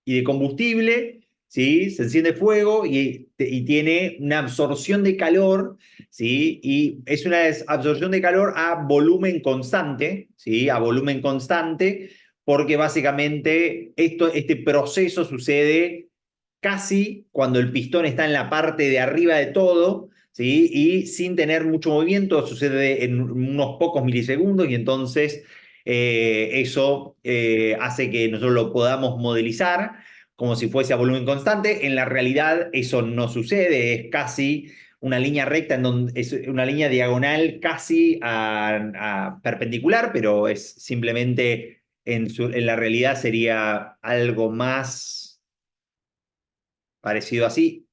de combustible, ¿sí? Se enciende fuego y tiene una absorción de calor, ¿sí? Y es una absorción de calor a volumen constante, ¿sí? A volumen constante, porque básicamente este proceso sucede casi cuando el pistón está en la parte de arriba de todo, ¿sí? Y sin tener mucho movimiento, sucede en unos pocos milisegundos y entonces eso hace que nosotros lo podamos modelizar como si fuese a volumen constante. En la realidad eso no sucede, es casi una línea recta, es una línea diagonal casi a perpendicular, pero es simplemente en la realidad sería algo más parecido así,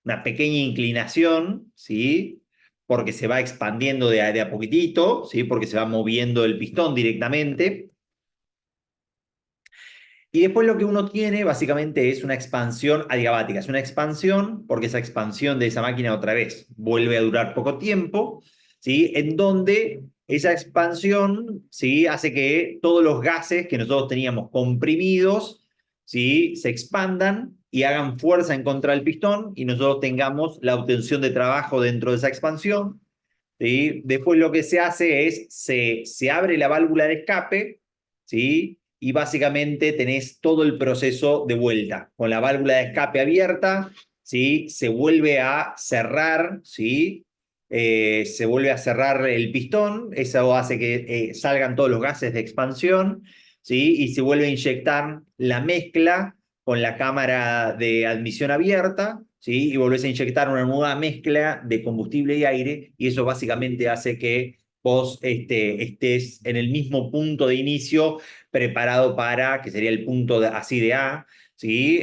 una pequeña inclinación, ¿sí? Porque se va expandiendo de a poquitito, ¿sí? Porque se va moviendo el pistón directamente. Y después lo que uno tiene básicamente es una expansión adiabática. Es una expansión porque esa expansión de esa máquina otra vez vuelve a durar poco tiempo, ¿sí? En donde esa expansión, ¿sí? Hace que todos los gases que nosotros teníamos comprimidos, ¿sí? Se expandan y hagan fuerza en contra del pistón y nosotros tengamos la obtención de trabajo dentro de esa expansión, ¿sí? Después lo que se hace es, se abre la válvula de escape, ¿sí? Y básicamente tenés todo el proceso de vuelta. Con la válvula de escape abierta, ¿sí? Se vuelve a cerrar, ¿sí? Se vuelve a cerrar el pistón, eso hace que salgan todos los gases de expansión, ¿sí? Y se vuelve a inyectar la mezcla con la cámara de admisión abierta, ¿sí? Y volvés a inyectar una nueva mezcla de combustible y aire, y eso básicamente hace que vos estés en el mismo punto de inicio preparado para, que sería el punto así de A, ¿sí?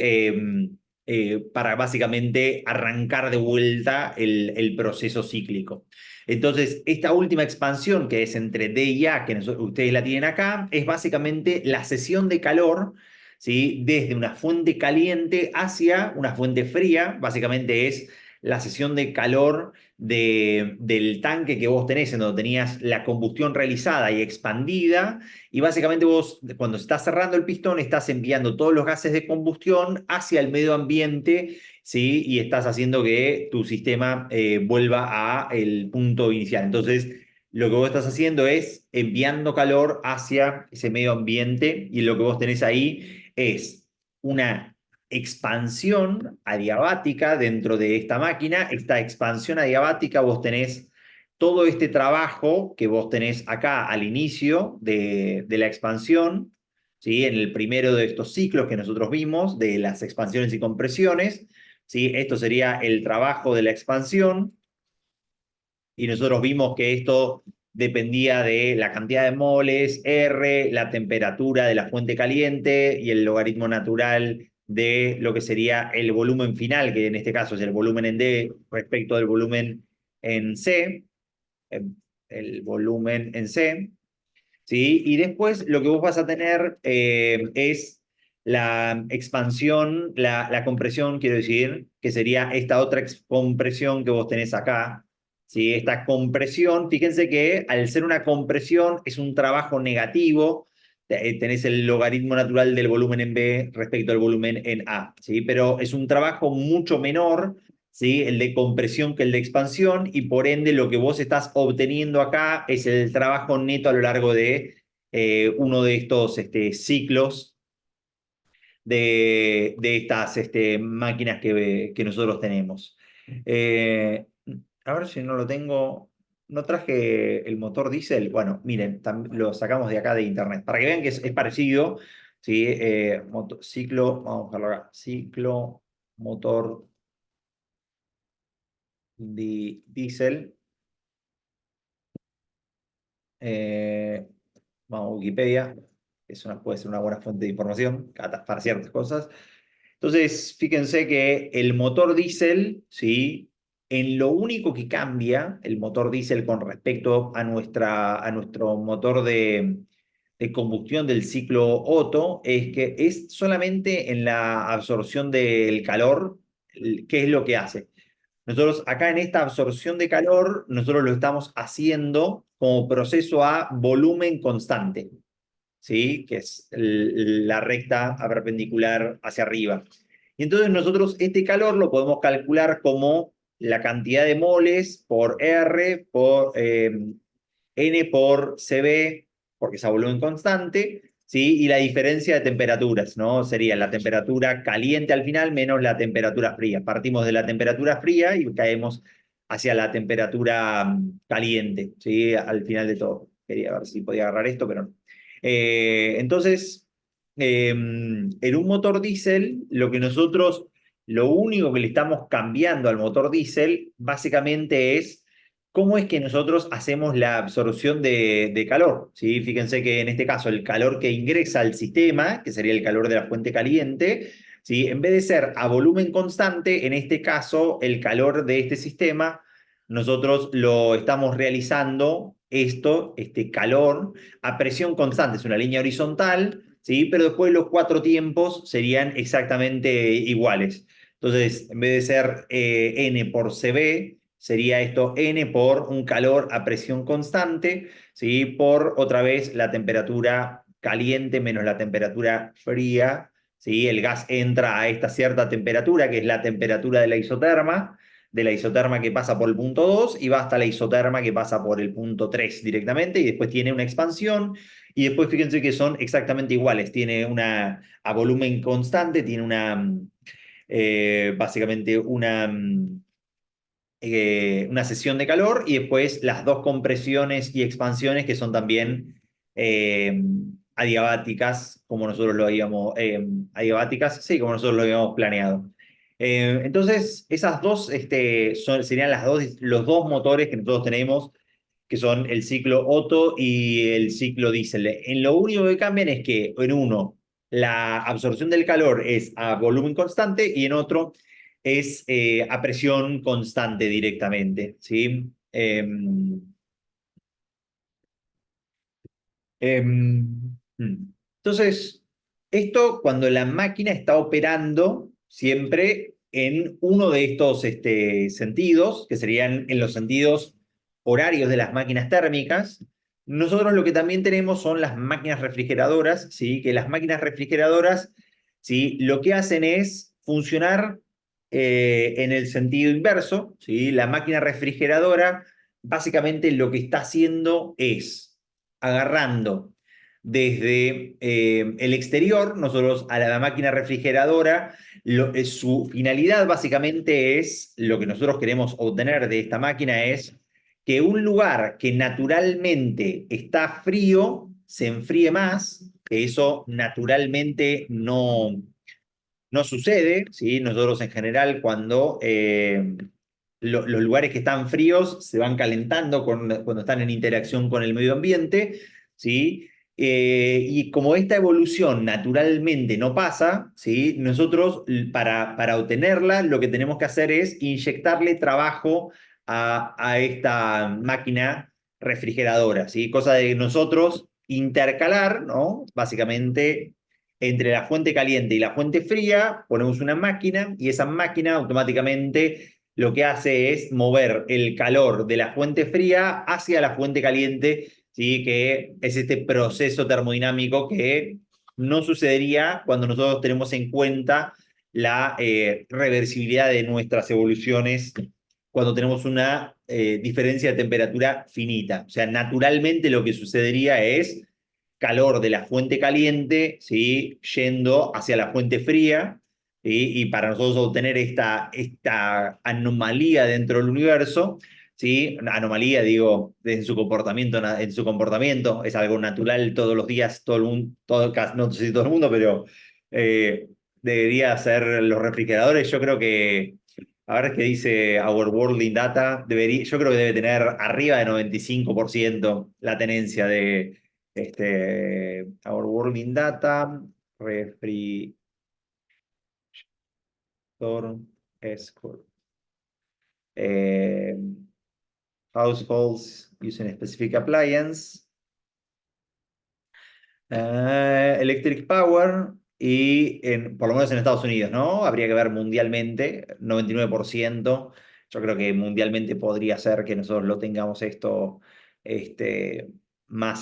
Para básicamente arrancar de vuelta el proceso cíclico. Entonces, esta última expansión, que es entre D y A, que ustedes la tienen acá, es básicamente la cesión de calor, ¿sí? Desde una fuente caliente hacia una fuente fría, básicamente es la cesión de calor del tanque que vos tenés, en donde tenías la combustión realizada y expandida, y básicamente vos, cuando estás cerrando el pistón, estás enviando todos los gases de combustión hacia el medio ambiente, ¿sí? Y estás haciendo que tu sistema vuelva a el punto inicial. Entonces, lo que vos estás haciendo es enviando calor hacia ese medio ambiente, y lo que vos tenés ahí es una expansión adiabática dentro de esta máquina. Esta expansión adiabática, vos tenés todo este trabajo que vos tenés acá al inicio de la expansión, ¿sí? En el primero de estos ciclos que nosotros vimos, de las expansiones y compresiones, ¿sí? Esto sería el trabajo de la expansión, y nosotros vimos que esto dependía de la cantidad de moles, R, la temperatura de la fuente caliente y el logaritmo natural de lo que sería el volumen final, que en este caso es el volumen en D respecto del volumen en C, el volumen en C, ¿sí? Y después lo que vos vas a tener es La expansión, la compresión, quiero decir, que sería esta otra compresión que vos tenés acá. ¿Sí? Esta compresión, fíjense que al ser una compresión es un trabajo negativo, tenés el logaritmo natural del volumen en B respecto al volumen en A, ¿sí? Pero es un trabajo mucho menor, ¿sí? El de compresión que el de expansión, y por ende lo que vos estás obteniendo acá es el trabajo neto a lo largo de uno de estos ciclos de estas máquinas que nosotros tenemos. A ver si no lo tengo. No traje el motor diésel. Bueno, miren, lo sacamos de acá de internet para que vean que es parecido. ¿Sí? Ciclo, vamos a buscarlo acá. Ciclo, motor diésel. Eh, Vamos a Wikipedia, puede ser una buena fuente de información para ciertas cosas. Entonces, fíjense que el motor diésel, ¿sí? En lo único que cambia el motor diésel con respecto a nuestro motor de combustión del ciclo Otto es que es solamente en la absorción del calor. ¿Qué es lo que hace? Nosotros acá en esta absorción de calor, nosotros lo estamos haciendo como proceso a volumen constante, ¿sí? Que es la recta perpendicular hacia arriba. Y entonces nosotros este calor lo podemos calcular como la cantidad de moles por R por N por CB, porque es a volumen constante, ¿sí? Y la diferencia de temperaturas, ¿no? Sería la temperatura caliente al final menos la temperatura fría. Partimos de la temperatura fría y caemos hacia la temperatura caliente, ¿sí? Al final de todo. Quería ver si podía agarrar esto, pero no. Entonces, en un motor diésel, lo único que le estamos cambiando al motor diésel, básicamente es cómo es que nosotros hacemos la absorción de calor. ¿Sí? Fíjense que en este caso el calor que ingresa al sistema, que sería el calor de la fuente caliente, ¿sí? En vez de ser a volumen constante, en este caso el calor de este sistema, nosotros lo estamos realizando este calor a presión constante, es una línea horizontal, ¿sí? Pero después los cuatro tiempos serían exactamente iguales. Entonces, en vez de ser N por CB, sería esto N por un calor a presión constante, ¿sí? Por otra vez la temperatura caliente menos la temperatura fría, ¿sí? El gas entra a esta cierta temperatura, que es la temperatura de la isoterma que pasa por el punto 2 y va hasta la isoterma que pasa por el punto 3 directamente, y después tiene una expansión, y después fíjense que son exactamente iguales, tiene una a volumen constante, tiene básicamente una sesión de calor y después las dos compresiones y expansiones que son también eh, adiabáticas, como nosotros lo habíamos, adiabáticas, sí, como nosotros lo habíamos planeado. Entonces, esas dos serían los dos motores que nosotros tenemos, que son el ciclo Otto y el ciclo diésel. En lo único que cambian es que en uno la absorción del calor es a volumen constante y en otro es a presión constante directamente, ¿sí? Entonces, esto cuando la máquina está operando siempre en uno de estos sentidos, que serían en los sentidos horarios de las máquinas térmicas, nosotros lo que también tenemos son las máquinas refrigeradoras, ¿sí? Que las máquinas refrigeradoras, ¿sí? Lo que hacen es funcionar en el sentido inverso, ¿sí? La máquina refrigeradora básicamente lo que está haciendo es agarrando desde el exterior, nosotros a la máquina refrigeradora, su finalidad básicamente es, lo que nosotros queremos obtener de esta máquina es que un lugar que naturalmente está frío se enfríe más, que eso naturalmente no sucede, ¿sí? Nosotros en general cuando los lugares que están fríos se van calentando cuando están en interacción con el medio ambiente, ¿sí? Y como esta evolución naturalmente no pasa, ¿sí? Nosotros para obtenerla lo que tenemos que hacer es inyectarle trabajo a esta máquina refrigeradora, ¿sí? Cosa de nosotros intercalar, ¿no? Básicamente entre la fuente caliente y la fuente fría, ponemos una máquina y esa máquina automáticamente lo que hace es mover el calor de la fuente fría hacia la fuente caliente, ¿sí? Que es este proceso termodinámico que no sucedería cuando nosotros tenemos en cuenta la reversibilidad de nuestras evoluciones cuando tenemos una diferencia de temperatura finita. O sea, naturalmente lo que sucedería es calor de la fuente caliente, ¿sí? Yendo hacia la fuente fría, ¿sí? Y para nosotros obtener esta anomalía dentro del universo, ¿sí? Anomalía, digo, en su comportamiento, es algo natural todos los días, todo el mundo, no sé si todo el mundo, pero eh, debería ser los refrigeradores. Yo creo que, a ver qué dice Our World in Data, yo creo que debe tener arriba de 95% la tenencia de Our World in Data, refrigerador, score. Eh, Households using a specific appliance, electric power, y por lo menos en Estados Unidos, ¿no? Habría que ver mundialmente, 99%. Yo creo que mundialmente podría ser que nosotros lo tengamos esto este, más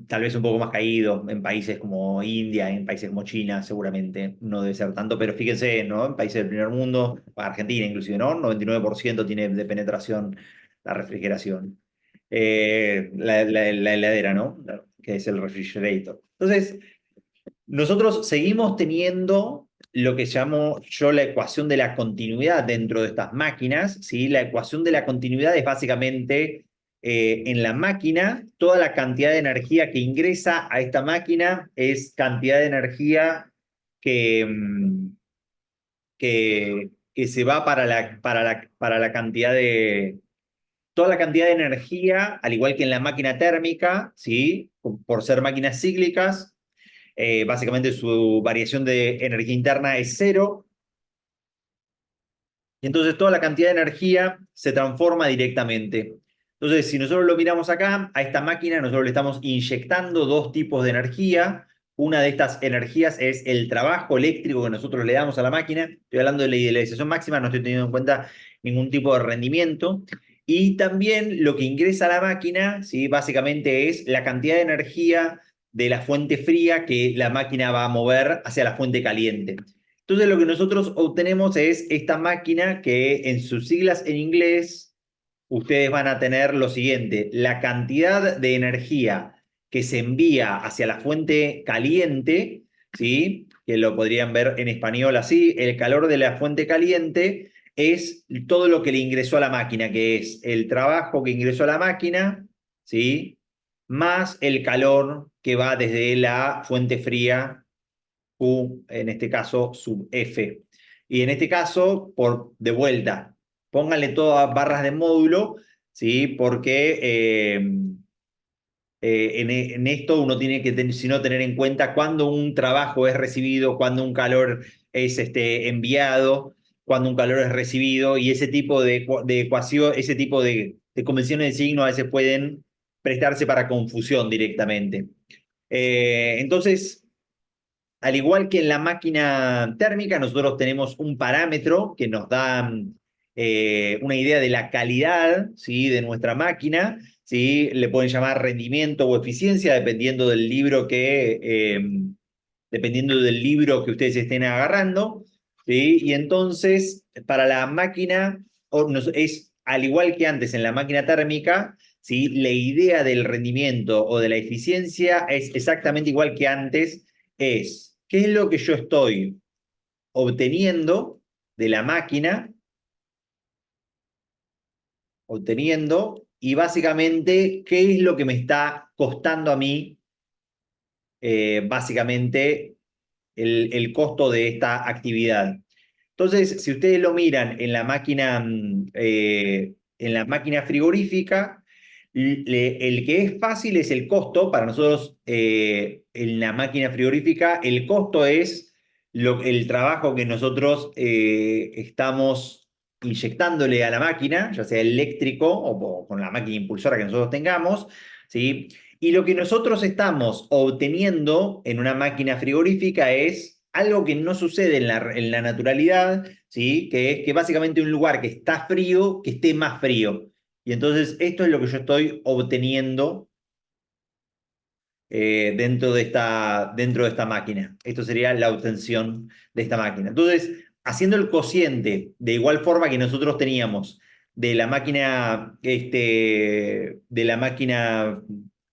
tal vez un poco más caído en países como India, en países como China, seguramente no debe ser tanto, pero fíjense, ¿no? En países del primer mundo, Argentina inclusive, ¿no? 99% tiene de penetración la refrigeración. La heladera, ¿no? Que es el refrigerator. Entonces, nosotros seguimos teniendo lo que llamo yo la ecuación de la continuidad dentro de estas máquinas, ¿sí? La ecuación de la continuidad es básicamente en la máquina, toda la cantidad de energía que ingresa a esta máquina es cantidad de energía que, que se va para la cantidad de... Toda la cantidad de energía, al igual que en la máquina térmica, ¿sí? Por ser máquinas cíclicas, básicamente su variación de energía interna es cero. Y entonces toda la cantidad de energía se transforma directamente. Entonces, si nosotros lo miramos acá, a esta máquina nosotros le estamos inyectando dos tipos de energía. Una de estas energías es el trabajo eléctrico que nosotros le damos a la máquina. Estoy hablando de la idealización máxima, no estoy teniendo en cuenta ningún tipo de rendimiento. Y también lo que ingresa a la máquina, ¿sí? Básicamente es la cantidad de energía de la fuente fría que la máquina va a mover hacia la fuente caliente. Entonces lo que nosotros obtenemos es esta máquina que en sus siglas en inglés ustedes van a tener lo siguiente, la cantidad de energía que se envía hacia la fuente caliente, ¿sí? Que lo podrían ver en español así, el calor de la fuente caliente es todo lo que le ingresó a la máquina, que es el trabajo que ingresó a la máquina, ¿sí? Más el calor que va desde la fuente fría Q, en este caso, sub F. Y en este caso, de vuelta, pónganle todas barras de módulo, ¿sí? Porque en esto uno tiene que, si no, tener en cuenta cuándo un trabajo es recibido, cuándo un calor es enviado, cuándo un calor es recibido, y ese tipo de ecuación, ese tipo de convenciones de signo a veces pueden prestarse para confusión directamente. Entonces, al igual que en la máquina térmica, nosotros tenemos un parámetro que nos da una idea de la calidad, ¿sí? De nuestra máquina, ¿sí? Le pueden llamar rendimiento o eficiencia dependiendo del libro que ustedes estén agarrando, ¿sí? Y entonces, para la máquina, es al igual que antes en la máquina térmica, ¿sí? La idea del rendimiento o de la eficiencia es exactamente igual que antes, es qué es lo que yo estoy obteniendo de la máquina, y básicamente qué es lo que me está costando a mí, básicamente, el costo de esta actividad. Entonces, si ustedes lo miran en la máquina frigorífica, el que es fácil es el costo. Para nosotros, en la máquina frigorífica, el costo es el trabajo que nosotros estamos inyectándole a la máquina, ya sea eléctrico o con la máquina impulsora que nosotros tengamos, ¿sí? Y lo que nosotros estamos obteniendo en una máquina frigorífica es algo que no sucede en la naturalidad, ¿sí? Que es que básicamente un lugar que está frío, que esté más frío. Y entonces esto es lo que yo estoy obteniendo dentro de esta máquina. Esto sería la obtención de esta máquina. Entonces, haciendo el cociente de igual forma que nosotros teníamos de la máquina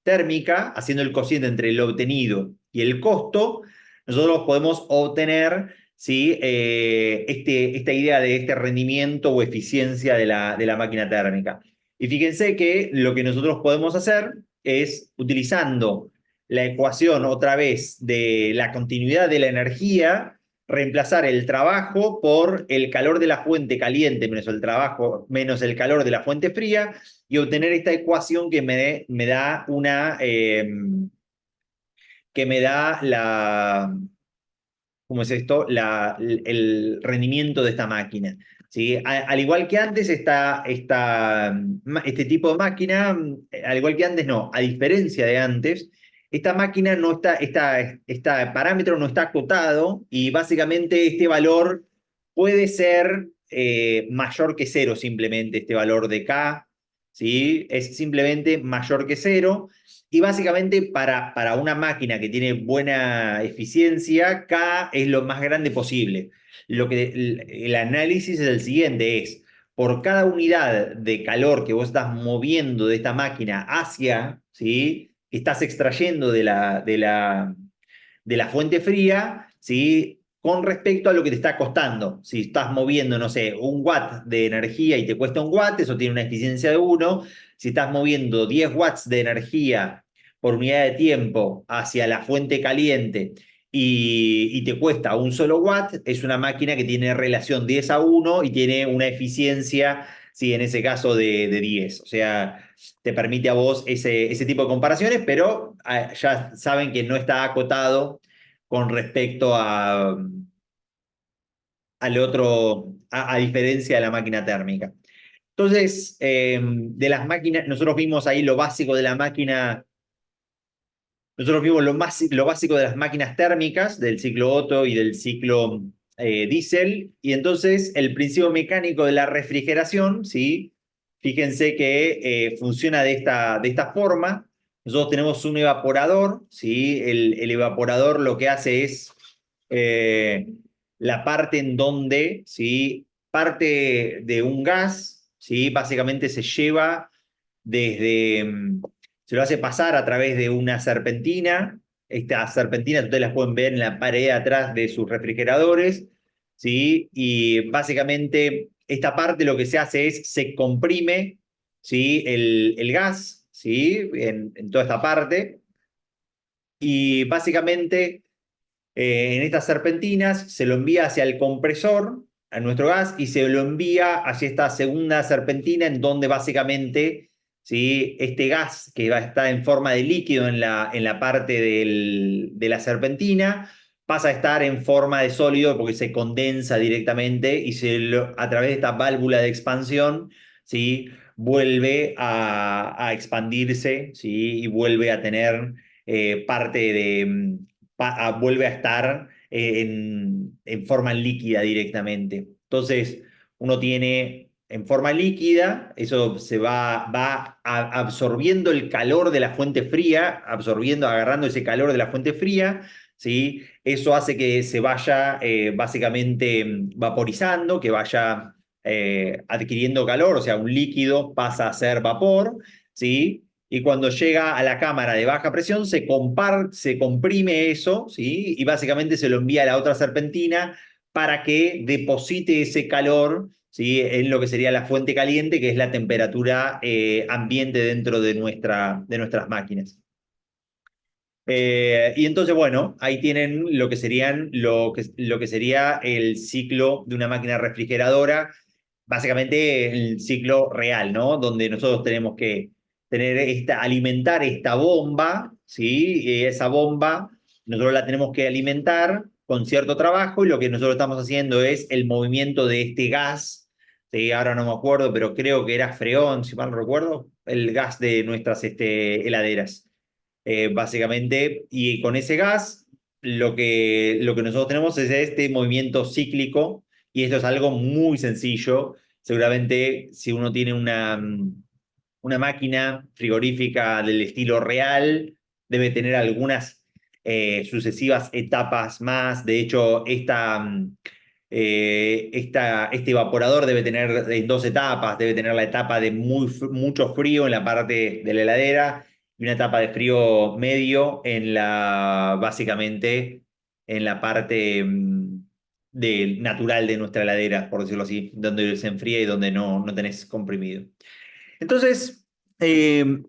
térmica, haciendo el cociente entre el obtenido y el costo, nosotros podemos obtener, ¿sí? Esta idea de este rendimiento o eficiencia de la máquina térmica. Y fíjense que lo que nosotros podemos hacer es, utilizando la ecuación otra vez de la continuidad de la energía, reemplazar el trabajo por el calor de la fuente caliente menos el trabajo menos el calor de la fuente fría y obtener esta ecuación me da ¿cómo es esto? El rendimiento de esta máquina. ¿Sí? Al igual que antes, este tipo de máquina, al igual que antes, no, a diferencia de antes, esta máquina no está, este parámetro no está acotado y básicamente este valor puede ser mayor que cero simplemente, este valor de K, ¿sí? Es simplemente mayor que cero. Y básicamente para una máquina que tiene buena eficiencia, K es lo más grande posible. El análisis es el siguiente, es por cada unidad de calor que vos estás moviendo de esta máquina hacia, ¿sí? Que estás extrayendo de la fuente fría, ¿sí? Con respecto a lo que te está costando. Si estás moviendo, no sé, 1 watt de energía y te cuesta 1 watt, eso tiene una eficiencia de 1. Si estás moviendo 10 watts de energía por unidad de tiempo hacia la fuente caliente y te cuesta 1 solo watt, es una máquina que tiene relación 10 a 1 y tiene una eficiencia, sí, en ese caso de 10. O sea, te permite a vos ese tipo de comparaciones, pero ya saben que no está acotado con respecto al otro, a diferencia de la máquina térmica. Entonces, de las máquinas, nosotros vimos ahí lo básico de la máquina. Nosotros vimos lo básico de las máquinas térmicas, del ciclo Otto y del ciclo diésel, y entonces el principio mecánico de la refrigeración, ¿sí? Fíjense que funciona de esta forma. Nosotros tenemos un evaporador, ¿sí? El evaporador lo que hace es eh, la parte en donde, ¿sí? Parte de un gas, ¿sí? Básicamente se lleva desde... se lo hace pasar a través de una serpentina. Estas serpentinas ustedes las pueden ver en la pared atrás de sus refrigeradores, ¿sí? Y básicamente esta parte lo que se hace es se comprime, ¿sí? El gas, ¿sí? En toda esta parte. Y básicamente en estas serpentinas se lo envía hacia el compresor, a nuestro gas, y se lo envía hacia esta segunda serpentina en donde básicamente, ¿sí? Este gas que va a estar en forma de líquido en la parte de la serpentina pasa a estar en forma de sólido porque se condensa directamente y a través de esta válvula de expansión, ¿sí? Vuelve a expandirse, ¿sí? Y vuelve a tener parte vuelve a estar en forma líquida directamente. Entonces, uno tiene en forma líquida, eso va absorbiendo el calor de la fuente fría, agarrando ese calor de la fuente fría, ¿sí? Eso hace que se vaya básicamente vaporizando, que vaya adquiriendo calor, o sea, un líquido pasa a ser vapor, ¿sí? Y cuando llega a la cámara de baja presión se comprime eso, ¿sí? Y básicamente se lo envía a la otra serpentina para que deposite ese calor, ¿sí? En lo que sería la fuente caliente, que es la temperatura ambiente dentro de nuestras máquinas. Y entonces, bueno, ahí tienen lo que sería el ciclo de una máquina refrigeradora, básicamente el ciclo real, ¿no? Donde nosotros tenemos que alimentar esta bomba, ¿sí? Y esa bomba nosotros la tenemos que alimentar con cierto trabajo y lo que nosotros estamos haciendo es el movimiento de este gas, ¿sí? Ahora no me acuerdo, pero creo que era freón, si mal no recuerdo, el gas de nuestras heladeras. básicamente, y con ese gas lo que nosotros tenemos es este movimiento cíclico, y esto es algo muy sencillo. Seguramente si uno tiene una máquina frigorífica del estilo real, debe tener algunas sucesivas etapas más. De hecho, este evaporador debe tener dos etapas. Debe tener la etapa de mucho frío en la parte de la heladera y una etapa de frío medio básicamente, en la parte natural de nuestra heladera, por decirlo así, donde se enfría y donde no tenés comprimido. Entonces,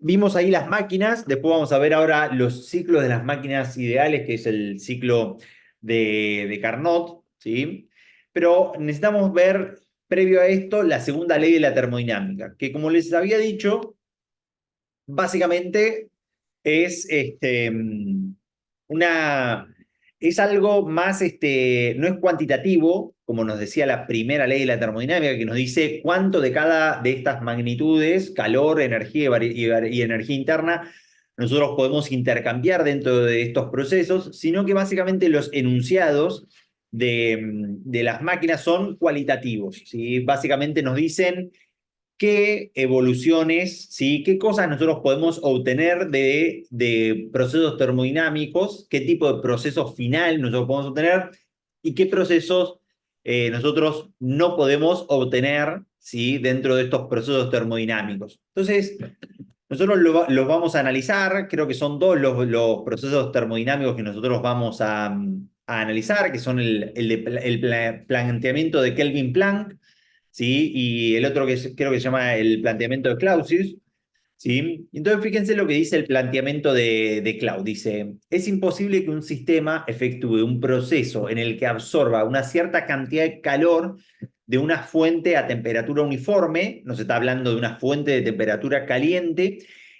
vimos ahí las máquinas. Después vamos a ver ahora los ciclos de las máquinas ideales, que es el ciclo de Carnot, ¿sí? Pero necesitamos ver, previo a esto, la segunda ley de la termodinámica, que, como les había dicho, básicamente es, una, es algo más, no es cuantitativo, como nos decía la primera ley de la termodinámica, que nos dice cuánto de cada de estas magnitudes, calor, energía y energía interna, nosotros podemos intercambiar dentro de estos procesos, sino que básicamente los enunciados de las máquinas son cualitativos, ¿sí? Básicamente nos dicen qué evoluciones, ¿sí? Qué cosas nosotros podemos obtener de procesos termodinámicos, qué tipo de proceso final nosotros podemos obtener y qué procesos nosotros no podemos obtener, ¿sí? Dentro de estos procesos termodinámicos. Entonces, nosotros los vamos a analizar. Creo que son dos los procesos termodinámicos que nosotros vamos a analizar, que son el planteamiento de Kelvin-Planck, ¿sí? Y el otro creo que se llama el planteamiento de Clausius, ¿sí? Entonces, fíjense lo que dice el planteamiento de Clausius. Dice: es imposible que un sistema efectúe un proceso en el que absorba una cierta cantidad de calor de una fuente a temperatura uniforme, nos está hablando de una fuente de temperatura caliente,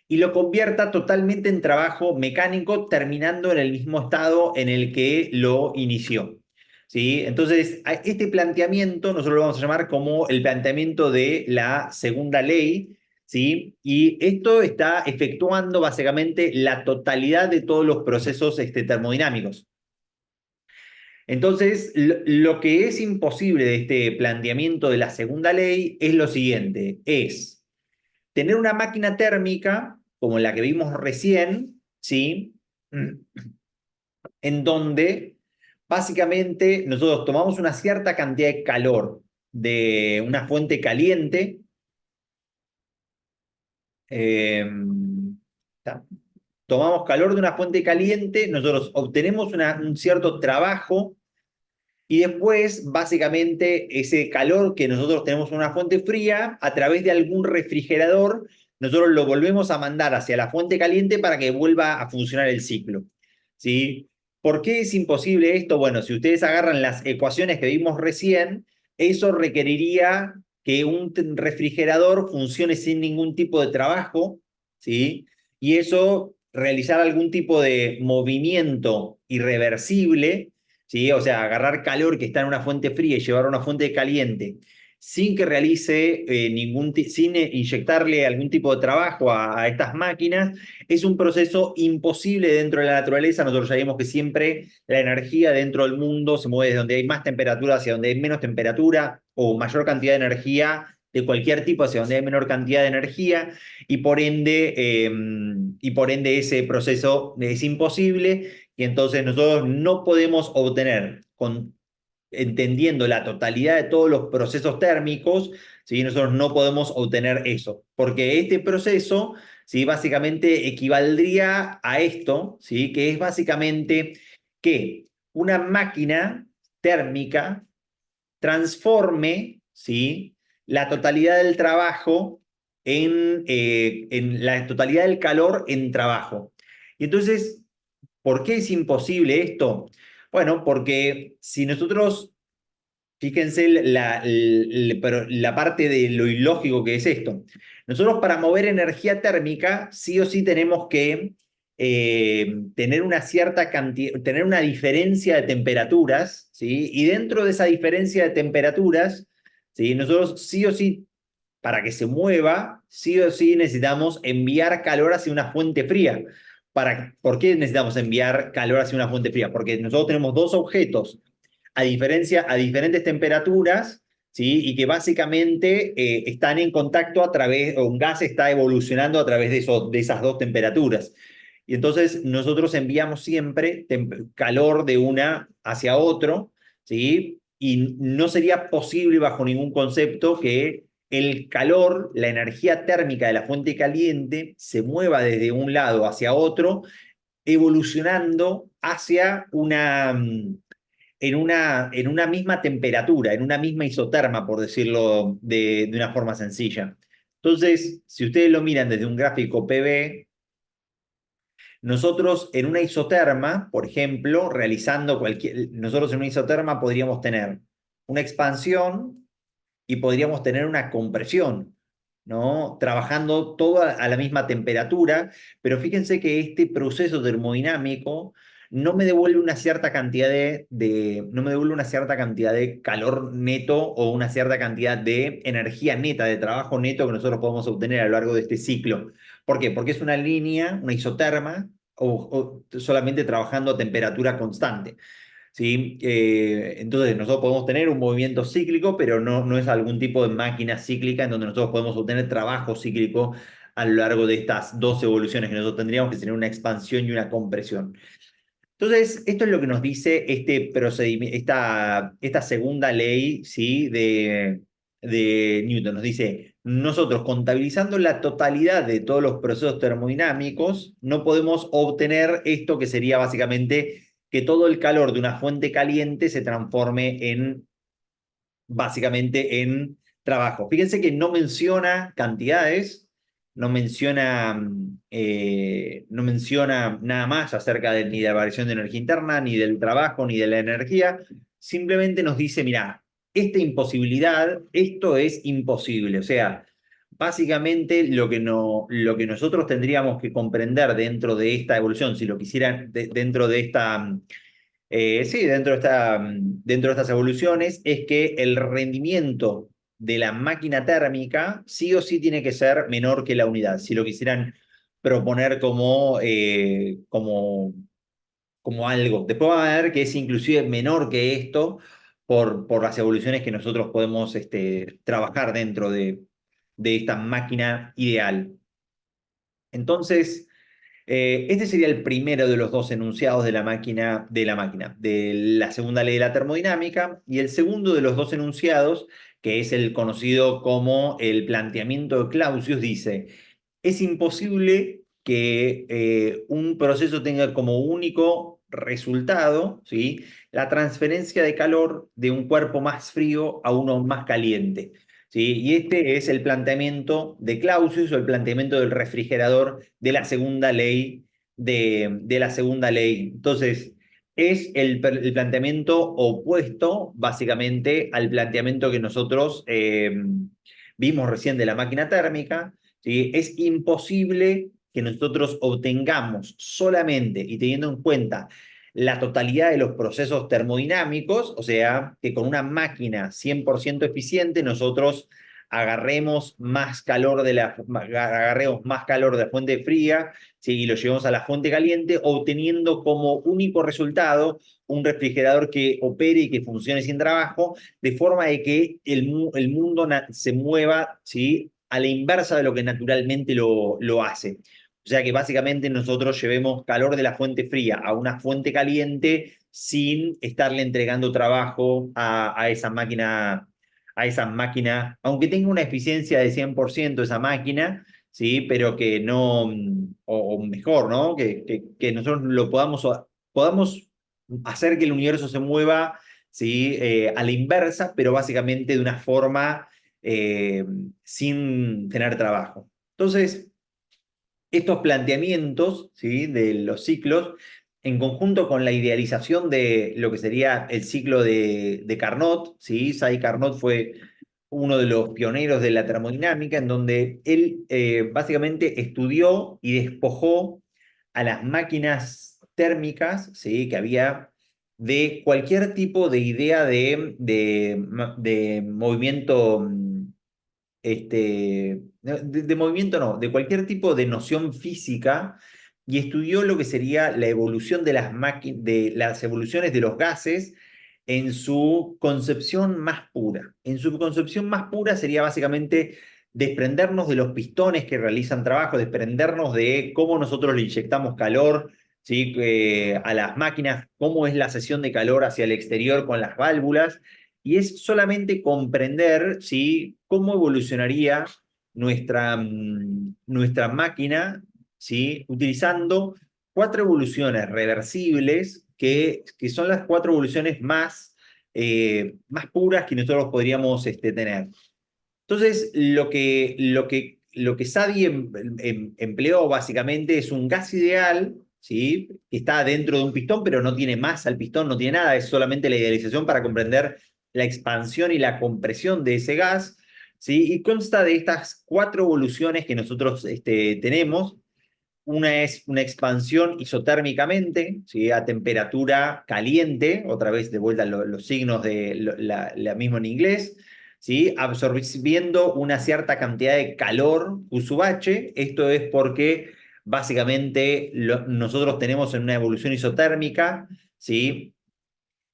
y lo convierta totalmente en trabajo mecánico, terminando en el mismo estado en el que lo inició. ¿Sí? Entonces, este planteamiento nosotros lo vamos a llamar como el planteamiento de la segunda ley, ¿sí? Y esto está efectuando básicamente la totalidad de todos los procesos termodinámicos. Entonces, lo que es imposible de este planteamiento de la segunda ley es lo siguiente: es tener una máquina térmica como la que vimos recién, ¿sí? En donde básicamente nosotros tomamos una cierta cantidad de calor de una fuente caliente, eh, tomamos calor de una fuente caliente, nosotros obtenemos un cierto trabajo, y después, básicamente, ese calor que nosotros tenemos en una fuente fría, a través de algún refrigerador, nosotros lo volvemos a mandar hacia la fuente caliente para que vuelva a funcionar el ciclo, ¿sí? ¿Por qué es imposible esto? Bueno, si ustedes agarran las ecuaciones que vimos recién, eso requeriría que un refrigerador funcione sin ningún tipo de trabajo, ¿sí? Y eso, realizar algún tipo de movimiento irreversible, ¿sí? O sea, agarrar calor que está en una fuente fría y llevarlo a una fuente caliente sin que realice sin inyectarle algún tipo de trabajo a estas máquinas, es un proceso imposible dentro de la naturaleza. Nosotros sabemos que siempre la energía dentro del mundo se mueve desde donde hay más temperatura hacia donde hay menos temperatura, o mayor cantidad de energía de cualquier tipo hacia donde hay menor cantidad de energía, y por ende ese proceso es imposible. Y entonces nosotros no podemos obtener, entendiendo la totalidad de todos los procesos térmicos, ¿sí? Nosotros no podemos obtener eso, porque este proceso, ¿sí? Básicamente equivaldría a esto, ¿sí? Que es básicamente que una máquina térmica transforme, ¿sí? La totalidad del trabajo en la totalidad del calor en trabajo. Y entonces, ¿por qué es imposible esto? Bueno, porque si nosotros, fíjense la parte de lo ilógico que es esto. Nosotros, para mover energía térmica, sí o sí tenemos que tener una cierta cantidad, tener una diferencia de temperaturas, ¿sí? Y dentro de esa diferencia de temperaturas, ¿sí? Nosotros sí o sí, para que se mueva, sí o sí necesitamos enviar calor hacia una fuente fría. ¿Por qué necesitamos enviar calor hacia una fuente fría? Porque nosotros tenemos dos objetos a diferentes temperaturas, ¿sí? Y que básicamente están en contacto a través, o un gas está evolucionando a través de esas dos temperaturas. Y entonces nosotros enviamos siempre calor de una hacia otro, ¿sí? Y no sería posible bajo ningún concepto que el calor, la energía térmica de la fuente caliente, se mueva desde un lado hacia otro, evolucionando hacia en una misma temperatura, en una misma isoterma, por decirlo de una forma sencilla. Entonces, si ustedes lo miran desde un gráfico PV, nosotros en una isoterma, por ejemplo, nosotros en una isoterma podríamos tener una expansión y podríamos tener una compresión, ¿no? Trabajando todo a la misma temperatura, pero fíjense que este proceso termodinámico no me devuelve una cierta cantidad no me devuelve una cierta cantidad de calor neto o una cierta cantidad de energía neta, de trabajo neto que nosotros podemos obtener a lo largo de este ciclo. ¿Por qué? Porque es una línea, una isoterma, o solamente trabajando a temperatura constante. ¿Sí? Entonces nosotros podemos tener un movimiento cíclico, pero no es algún tipo de máquina cíclica en donde nosotros podemos obtener trabajo cíclico a lo largo de estas dos evoluciones que nosotros tendríamos, que sería una expansión y una compresión. Entonces, esto es lo que nos dice este procedimiento, esta segunda ley, ¿sí? de Newton. Nos dice, nosotros contabilizando la totalidad de todos los procesos termodinámicos, no podemos obtener esto que sería básicamente que todo el calor de una fuente caliente se transforme básicamente en trabajo. Fíjense que no menciona cantidades, no menciona nada más acerca ni de la variación de energía interna, ni del trabajo, ni de la energía. Simplemente nos dice, mira, esta imposibilidad, esto es imposible. O sea, básicamente lo que nosotros tendríamos que comprender dentro de esta evolución, si lo quisieran, dentro de esta sí, dentro de estas evoluciones es que el rendimiento de la máquina térmica sí o sí tiene que ser menor que la unidad. Si lo quisieran proponer como algo. Después va a ver que es inclusive menor que esto por las evoluciones que nosotros podemos trabajar dentro de esta máquina ideal. Entonces, este sería el primero de los dos enunciados de la segunda ley de la termodinámica, y el segundo de los dos enunciados, que es el conocido como el planteamiento de Clausius, dice, es imposible que un proceso tenga como único resultado, ¿sí? La transferencia de calor de un cuerpo más frío a uno más caliente. ¿Sí? Y este es el planteamiento de Clausius o el planteamiento del refrigerador de la segunda ley de la segunda ley. Entonces, es el planteamiento opuesto básicamente al planteamiento que nosotros vimos recién de la máquina térmica. ¿Sí? Es imposible que nosotros obtengamos solamente y teniendo en cuenta la totalidad de los procesos termodinámicos, o sea, que con una máquina 100% eficiente nosotros agarremos más calor de la fuente fría, ¿sí? Y lo llevemos a la fuente caliente, obteniendo como único resultado un refrigerador que opere y que funcione sin trabajo, de forma de que el mundo se mueva, ¿sí? A la inversa de lo que naturalmente lo hace. O sea que básicamente nosotros llevemos calor de la fuente fría a una fuente caliente sin estarle entregando trabajo a esa máquina, aunque tenga una eficiencia de 100% esa máquina, ¿sí? Pero que no, o mejor, ¿no? Que nosotros podamos hacer que el universo se mueva, ¿sí? A la inversa, pero básicamente de una forma eh, sin tener trabajo. Entonces, estos planteamientos, ¿sí? De los ciclos, en conjunto con la idealización de lo que sería el ciclo de Carnot, ¿sí? Say Carnot fue uno de los pioneros de la termodinámica, en donde él básicamente estudió y despojó a las máquinas térmicas, ¿sí? Que había de cualquier tipo de idea de movimiento de movimiento no, de cualquier tipo de noción física y estudió lo que sería la evolución de las evoluciones de los gases en su concepción más pura. En su concepción más pura sería básicamente desprendernos de los pistones que realizan trabajo, desprendernos de cómo nosotros le inyectamos calor, ¿sí? A las máquinas, cómo es la cesión de calor hacia el exterior con las válvulas, y es solamente comprender, ¿sí? Cómo evolucionaría nuestra máquina, ¿sí? Utilizando cuatro evoluciones reversibles que son las cuatro evoluciones más puras que nosotros podríamos tener. Entonces, lo que Sadi empleó básicamente es un gas ideal, ¿sí? Que está dentro de un pistón, pero no tiene masa el pistón, no tiene nada, es solamente la idealización para comprender la expansión y la compresión de ese gas, ¿sí? Y consta de estas cuatro evoluciones que nosotros tenemos. Una es una expansión isotérmicamente, ¿sí? A temperatura caliente, otra vez de vuelta los signos de la misma en inglés, ¿sí? Absorbiendo una cierta cantidad de calor Q sub H. Esto es porque básicamente nosotros tenemos en una evolución isotérmica, ¿sí?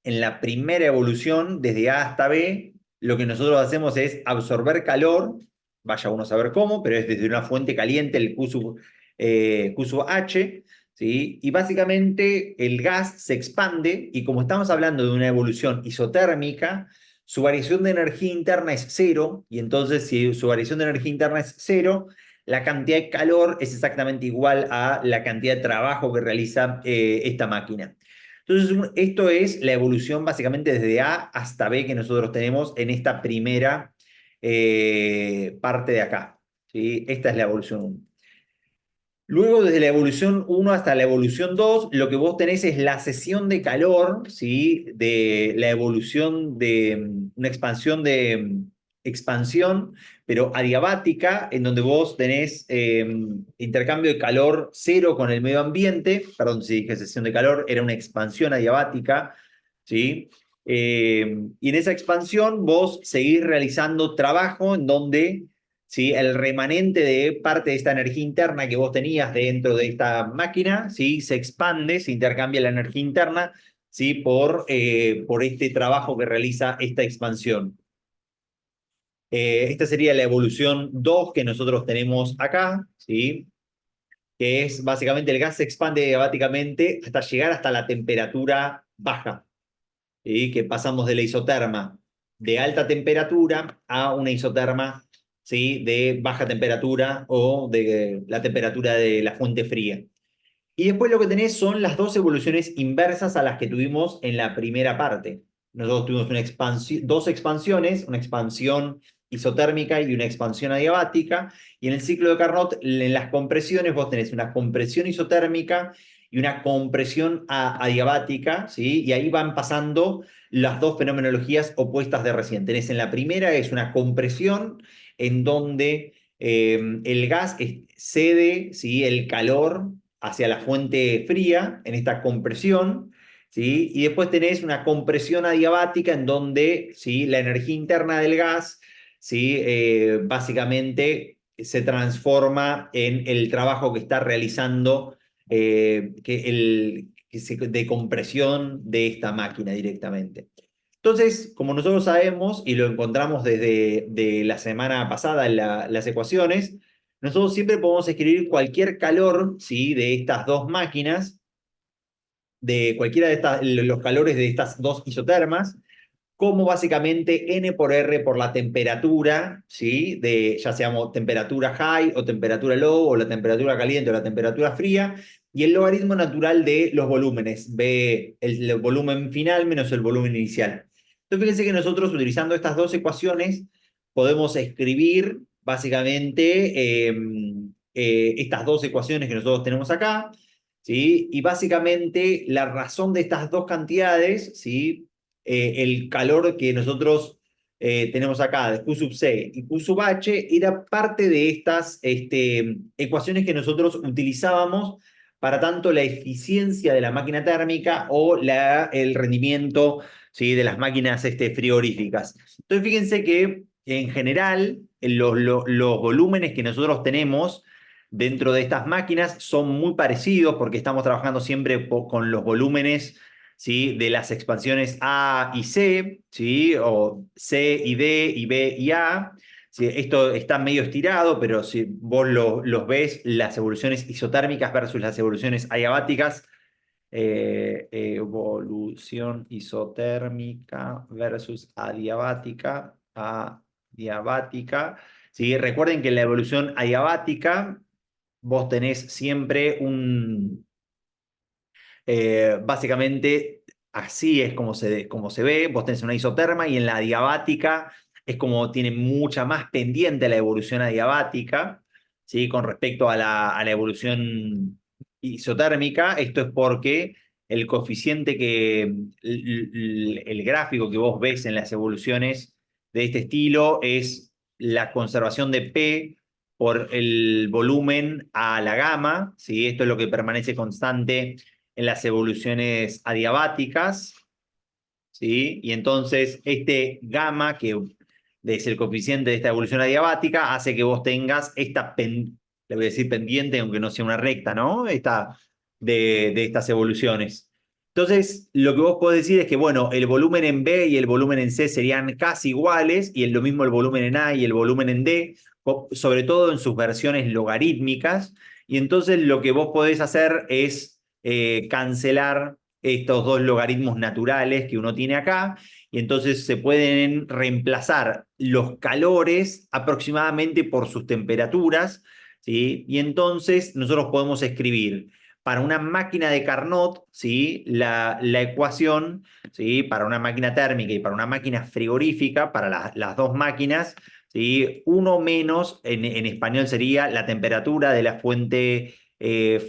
En la primera evolución, desde A hasta B, lo que nosotros hacemos es absorber calor, vaya uno a saber cómo, pero es desde una fuente caliente, el Q sub H, ¿sí? Y básicamente el gas se expande, y como estamos hablando de una evolución isotérmica, su variación de energía interna es cero, y entonces si su variación de energía interna es cero, la cantidad de calor es exactamente igual a la cantidad de trabajo que realiza esta máquina. Entonces, esto es la evolución básicamente desde A hasta B que nosotros tenemos en esta primera parte de acá, ¿sí? Esta es la evolución 1. Luego, desde la evolución 1 hasta la evolución 2, lo que vos tenés es la cesión de calor, ¿sí? De la evolución de una expansión, pero adiabática, en donde vos tenés intercambio de calor cero con el medio ambiente. Perdón, si dije cesión de calor, era una expansión adiabática, ¿sí? Y en esa expansión vos seguís realizando trabajo en donde, ¿sí? El remanente de parte de esta energía interna que vos tenías dentro de esta máquina, ¿sí? Se expande, se intercambia la energía interna, ¿sí? Por este trabajo que realiza esta expansión. Esta sería la evolución 2 que nosotros tenemos acá, ¿sí? Que es básicamente el gas se expande diabáticamente hasta llegar hasta la temperatura baja, ¿sí? Que pasamos de la isoterma de alta temperatura a una isoterma, ¿sí? De baja temperatura o de la temperatura de la fuente fría. Y después lo que tenés son las dos evoluciones inversas a las que tuvimos en la primera parte. Nosotros tuvimos dos expansiones, una expansión isotérmica y una expansión adiabática, y en el ciclo de Carnot, en las compresiones, vos tenés una compresión isotérmica y una compresión adiabática, ¿sí? Y ahí van pasando las dos fenomenologías opuestas de recién. Tenés en la primera es una compresión en donde el gas cede, ¿sí? El calor hacia la fuente fría en esta compresión, ¿sí? Y después tenés una compresión adiabática en donde, ¿sí? La energía interna del gas, ¿sí? Básicamente se transforma en el trabajo que está realizando de compresión de esta máquina directamente. Entonces, como nosotros sabemos y lo encontramos desde de la semana pasada en las ecuaciones, nosotros siempre podemos escribir cualquier calor, ¿sí? De estas dos máquinas, de cualquiera de los calores de estas dos isotermas, como básicamente N por R por la temperatura, ¿sí? Ya sea temperatura high o temperatura low, o la temperatura caliente o la temperatura fría, y el logaritmo natural de los volúmenes, B, el volumen final menos el volumen inicial. Entonces fíjense que nosotros utilizando estas dos ecuaciones podemos escribir básicamente estas dos ecuaciones que nosotros tenemos acá, ¿sí? Y básicamente la razón de estas dos cantidades, ¿sí? El calor que nosotros tenemos acá de Q sub C y Q sub H era parte de estas ecuaciones que nosotros utilizábamos para tanto la eficiencia de la máquina térmica o el rendimiento, ¿sí? De las máquinas frigoríficas. Entonces fíjense que en general los volúmenes que nosotros tenemos, dentro de estas máquinas son muy parecidos porque estamos trabajando siempre con los volúmenes, ¿sí? De las expansiones A y C, ¿sí? O C y D y B y A. Sí, esto está medio estirado, pero si vos los ves, las evoluciones isotérmicas versus las evoluciones adiabáticas, evolución isotérmica versus adiabática. ¿Sí? Recuerden que en la evolución adiabática vos tenés siempre básicamente así es como se ve, vos tenés una isoterma y en la adiabática es como tiene mucha más pendiente la evolución adiabática, ¿sí? Con respecto a la evolución isotérmica. Esto es porque el coeficiente el gráfico que vos ves en las evoluciones de este estilo es la conservación de P por el volumen a la gamma, ¿sí? Esto es lo que permanece constante en las evoluciones adiabáticas, ¿sí? Y entonces este gamma, que es el coeficiente de esta evolución adiabática, hace que vos tengas esta, le voy a decir pendiente, aunque no sea una recta, ¿no? Esta, de estas evoluciones. Entonces, lo que vos podés decir es que, bueno, el volumen en B y el volumen en C serían casi iguales, y lo mismo el volumen en A y el volumen en D, sobre todo en sus versiones logarítmicas. Y entonces lo que vos podés hacer es cancelar estos dos logaritmos naturales que uno tiene acá, y entonces se pueden reemplazar los calores aproximadamente por sus temperaturas, ¿sí? Y entonces nosotros podemos escribir para una máquina de Carnot, ¿sí? La ecuación, ¿sí? Para una máquina térmica y para una máquina frigorífica, para las dos máquinas, ¿sí? Uno menos, en español sería la temperatura de la fuente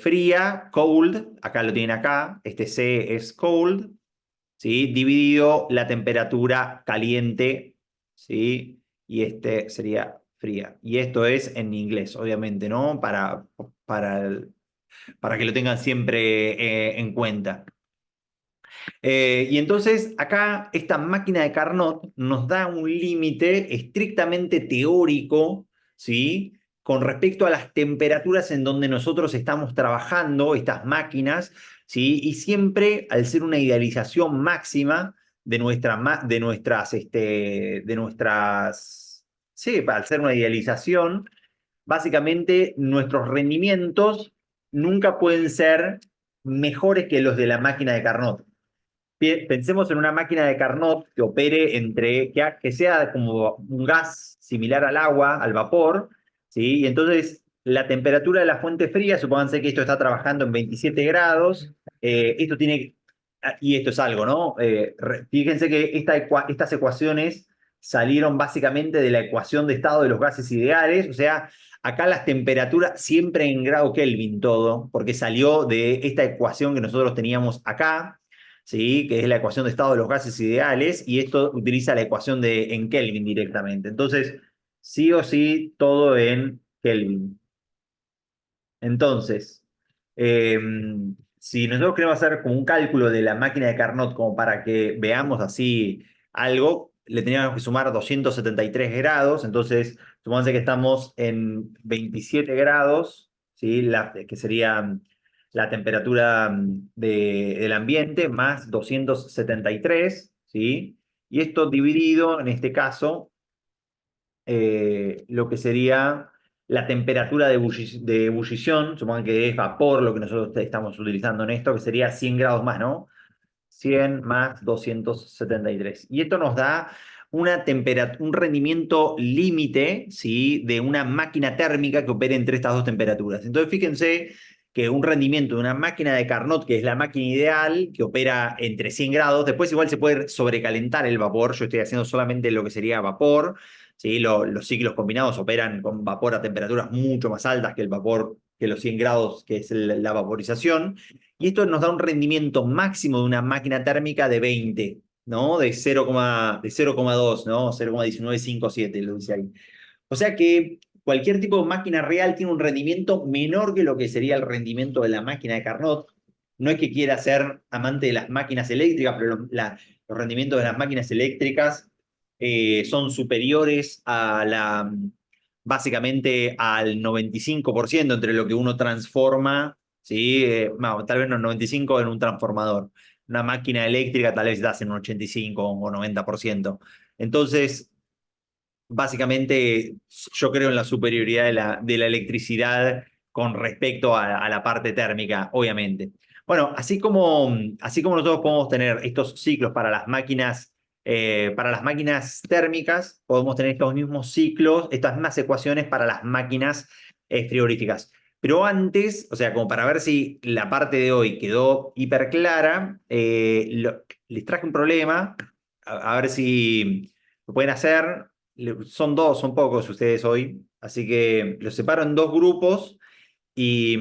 fría, cold, acá lo tienen acá, este C es cold, ¿sí? Dividido la temperatura caliente, ¿sí? Y este sería fría. Y esto es en inglés, obviamente, ¿no? Para, para que lo tengan siempre en cuenta. Y entonces acá esta máquina de Carnot nos da un límite estrictamente teórico, ¿sí? Con respecto a las temperaturas en donde nosotros estamos trabajando, estas máquinas, ¿sí? Y siempre al ser una idealización máxima sí, al ser una idealización, básicamente nuestros rendimientos nunca pueden ser mejores que los de la máquina de Carnot. Pensemos en una máquina de Carnot que opere que sea como un gas similar al agua, al vapor, ¿sí? Y entonces la temperatura de la fuente fría, supónganse que esto está trabajando en 27 grados, y esto es algo, ¿no? Fíjense que estas ecuaciones salieron básicamente de la ecuación de estado de los gases ideales, o sea, acá las temperaturas siempre en grado Kelvin todo, porque salió de esta ecuación que nosotros teníamos acá, ¿sí? Que es la ecuación de estado de los gases ideales, y esto utiliza la ecuación en Kelvin directamente. Entonces, sí o sí, todo en Kelvin. Entonces, eh, si nosotros queremos hacer como un cálculo de la máquina de Carnot como para que veamos así algo, le teníamos que sumar 273 grados, entonces supónganse que estamos en 27 grados, ¿sí? Que sería la temperatura del ambiente más 273, ¿sí? Y esto dividido, en este caso, lo que sería la temperatura de ebullición, supongan que es vapor lo que nosotros estamos utilizando en esto, que sería 100 grados más, ¿no? 100 más 273. Y esto nos da un rendimiento límite, ¿sí? De una máquina térmica que opere entre estas dos temperaturas. Entonces, fíjense que un rendimiento de una máquina de Carnot, que es la máquina ideal, que opera entre 100 grados, después igual se puede sobrecalentar el vapor, yo estoy haciendo solamente lo que sería vapor, ¿sí? Los ciclos combinados operan con vapor a temperaturas mucho más altas que el vapor, que los 100 grados, que es la vaporización, y esto nos da un rendimiento máximo de una máquina térmica de 20, ¿no? De 0,2, ¿no? 0,1957, lo dice ahí. O sea que cualquier tipo de máquina real tiene un rendimiento menor que lo que sería el rendimiento de la máquina de Carnot. No es que quiera ser amante de las máquinas eléctricas, pero los rendimientos de las máquinas eléctricas son superiores a básicamente al 95% entre lo que uno transforma, ¿sí? No, tal vez no 95 en un transformador. Una máquina eléctrica tal vez estás en un 85 o 90%. Entonces, básicamente, yo creo en la superioridad de la electricidad con respecto a la parte térmica, obviamente. Bueno, así como nosotros podemos tener estos ciclos para las máquinas térmicas, podemos tener estos mismos ciclos, estas mismas ecuaciones para las máquinas frigoríficas. Pero antes, o sea, como para ver si la parte de hoy quedó hiper clara, les traje un problema, a ver si lo pueden hacer. Son dos, son pocos ustedes hoy, así que los separo en dos grupos y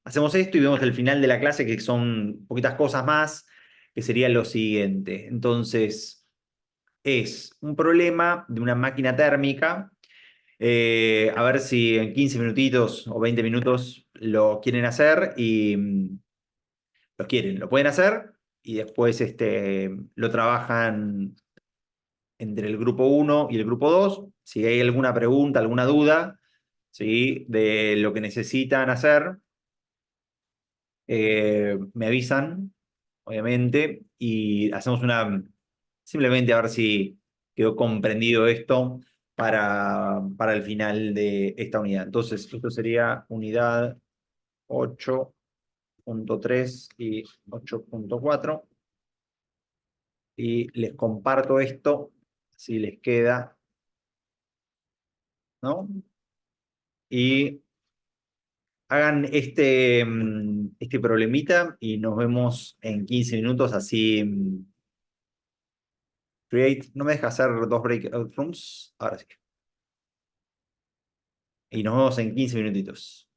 hacemos esto y vemos el final de la clase, que son poquitas cosas más, que sería lo siguiente. Entonces, es un problema de una máquina térmica. A ver si en 15 minutitos o 20 minutos lo quieren hacer y lo pueden hacer y después lo trabajan entre el grupo uno y el grupo 2. Si hay alguna pregunta, alguna duda, ¿sí? De lo que necesitan hacer, me avisan, obviamente, y hacemos simplemente a ver si quedó comprendido esto para el final de esta unidad. Entonces, esto sería unidad 8.3 y 8.4. Y les comparto esto, si les queda, ¿no? Y hagan este problemita y nos vemos en 15 minutos, así create, no me deja hacer dos breakout rooms, ahora sí. Y nos vemos en 15 minutitos.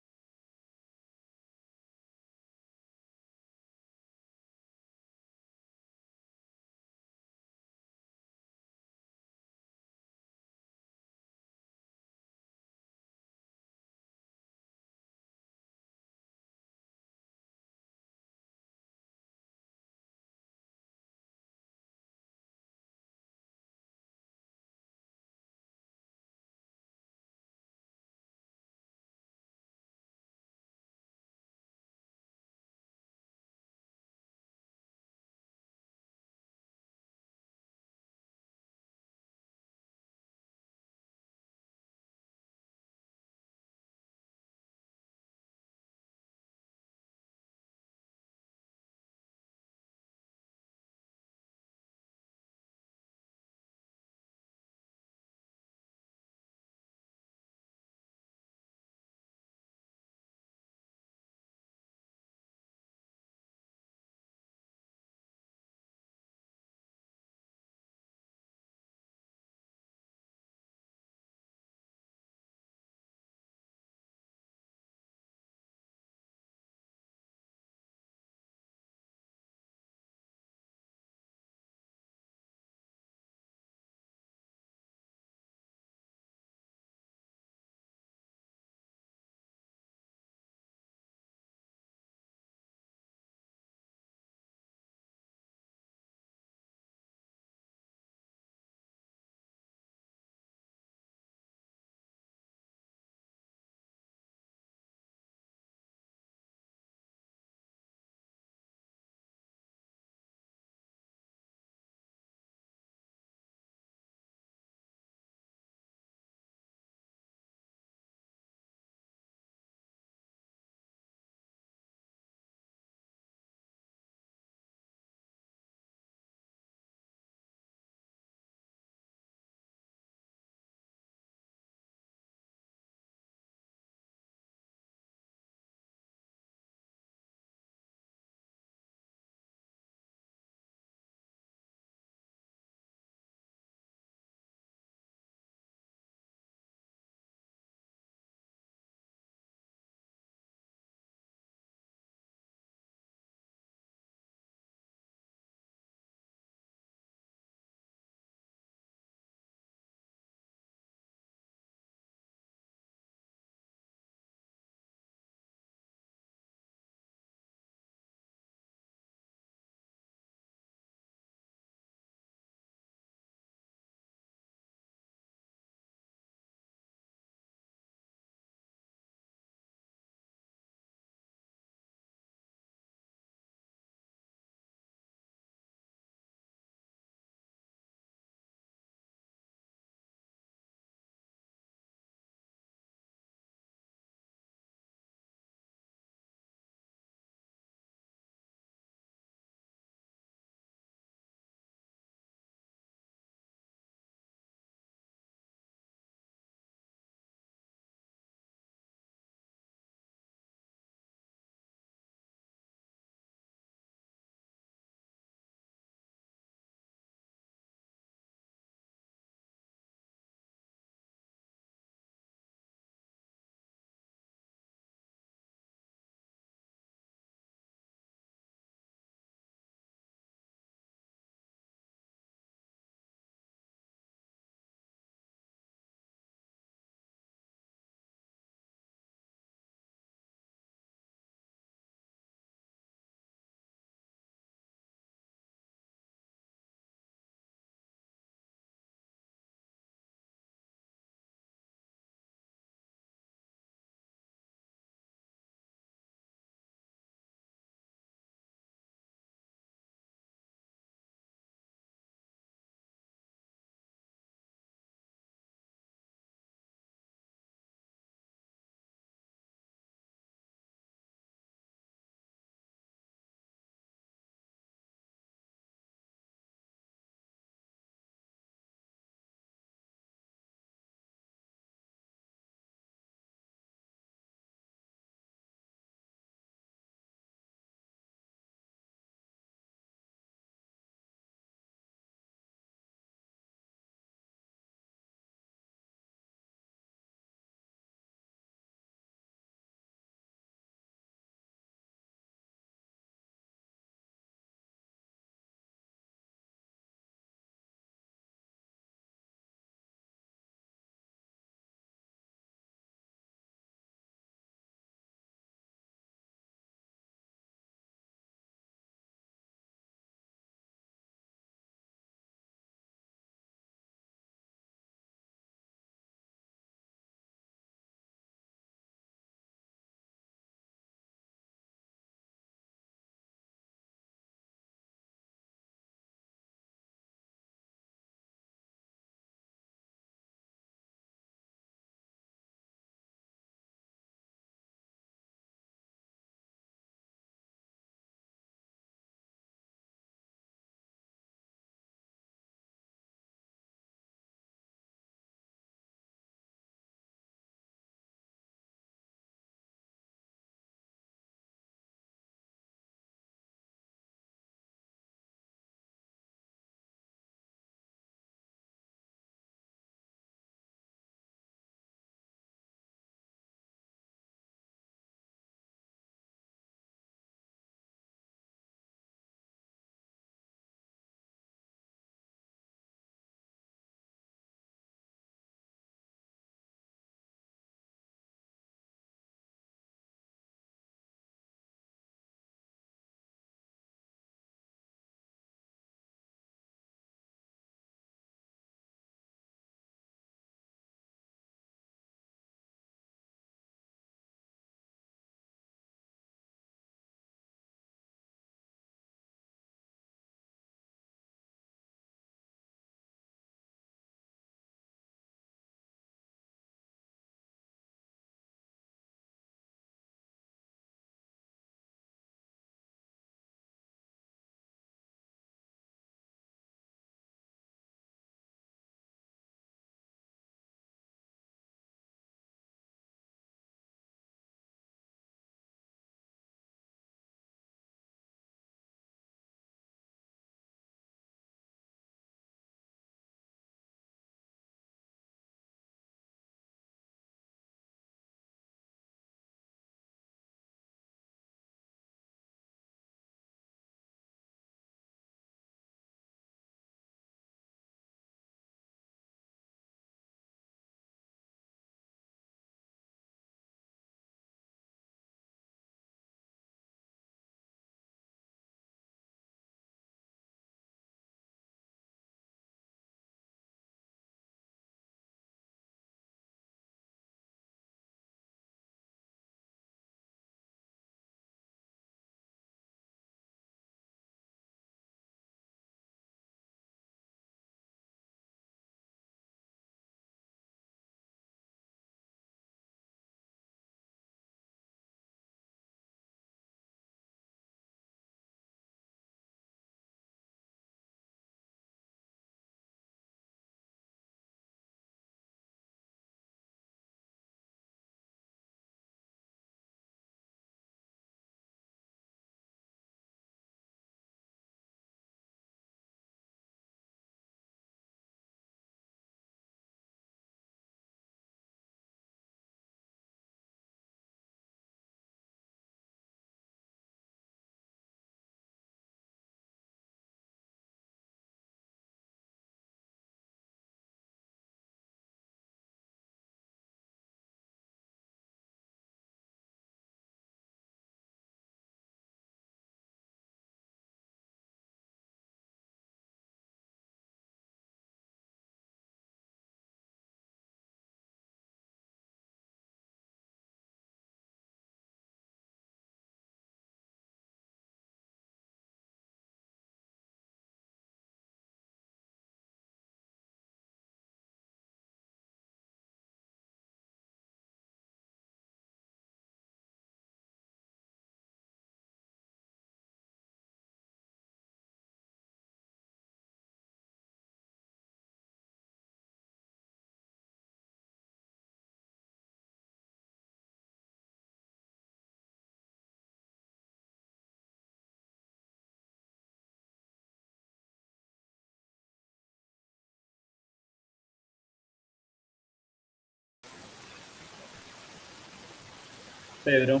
Pedro,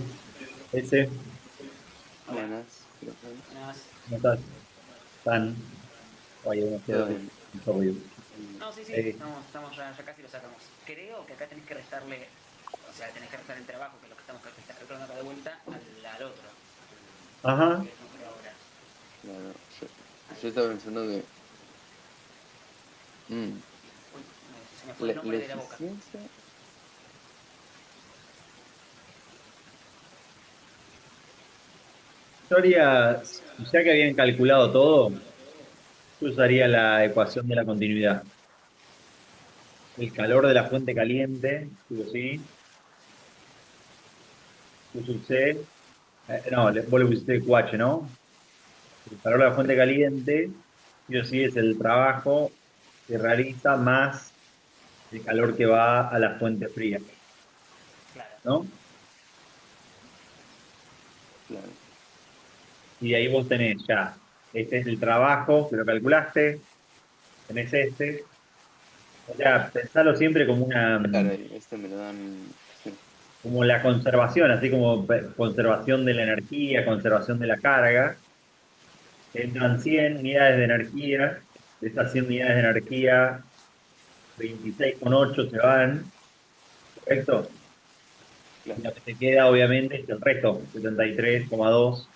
ese, Buenas, ¿qué tal? Buenas. ¿cómo estás? Tan, oye, Todo demasiado bien. obvio. No, sí, sí, Eh, estamos ya casi lo sacamos. Creo que acá tenés que restarle, o sea, tenés que restar el trabajo, que es lo que estamos calculando acá de vuelta, al otro. ajá, Que no creo ahora. Claro, yo estaba pensando que mm, Uy, se me fue el la nombre de la boca. eficiencia, yo haría, ya que habían calculado todo, yo usaría la ecuación de la continuidad. El calor de la fuente caliente, sí o sí, Q sub C, no, vos le pusiste QH, ¿no? El calor de la fuente caliente, sí o sí, es el trabajo que realiza más el calor que va a la fuente fría, Claro. ¿no? claro, Y ahí vos tenés ya, este es el trabajo que lo calculaste, tenés este. O sea, pensalo siempre como una, claro, y este me lo dan, sí, como la conservación, así como conservación de la energía, conservación de la carga. Entran 100 unidades de energía, de estas 100 unidades de energía, 26,8 se van, ¿correcto? Y claro, lo que te queda, obviamente, es el resto, 73,2,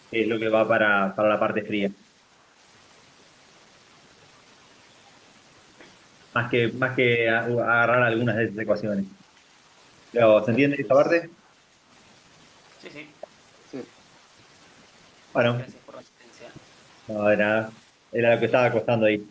que es lo que va para la parte fría. Más que agarrar algunas de esas ecuaciones. Pero, ¿se claro, entiende esta parte? Sí, sí. sí, Bueno, Gracias por la asistencia. no, era lo que estaba costando ahí.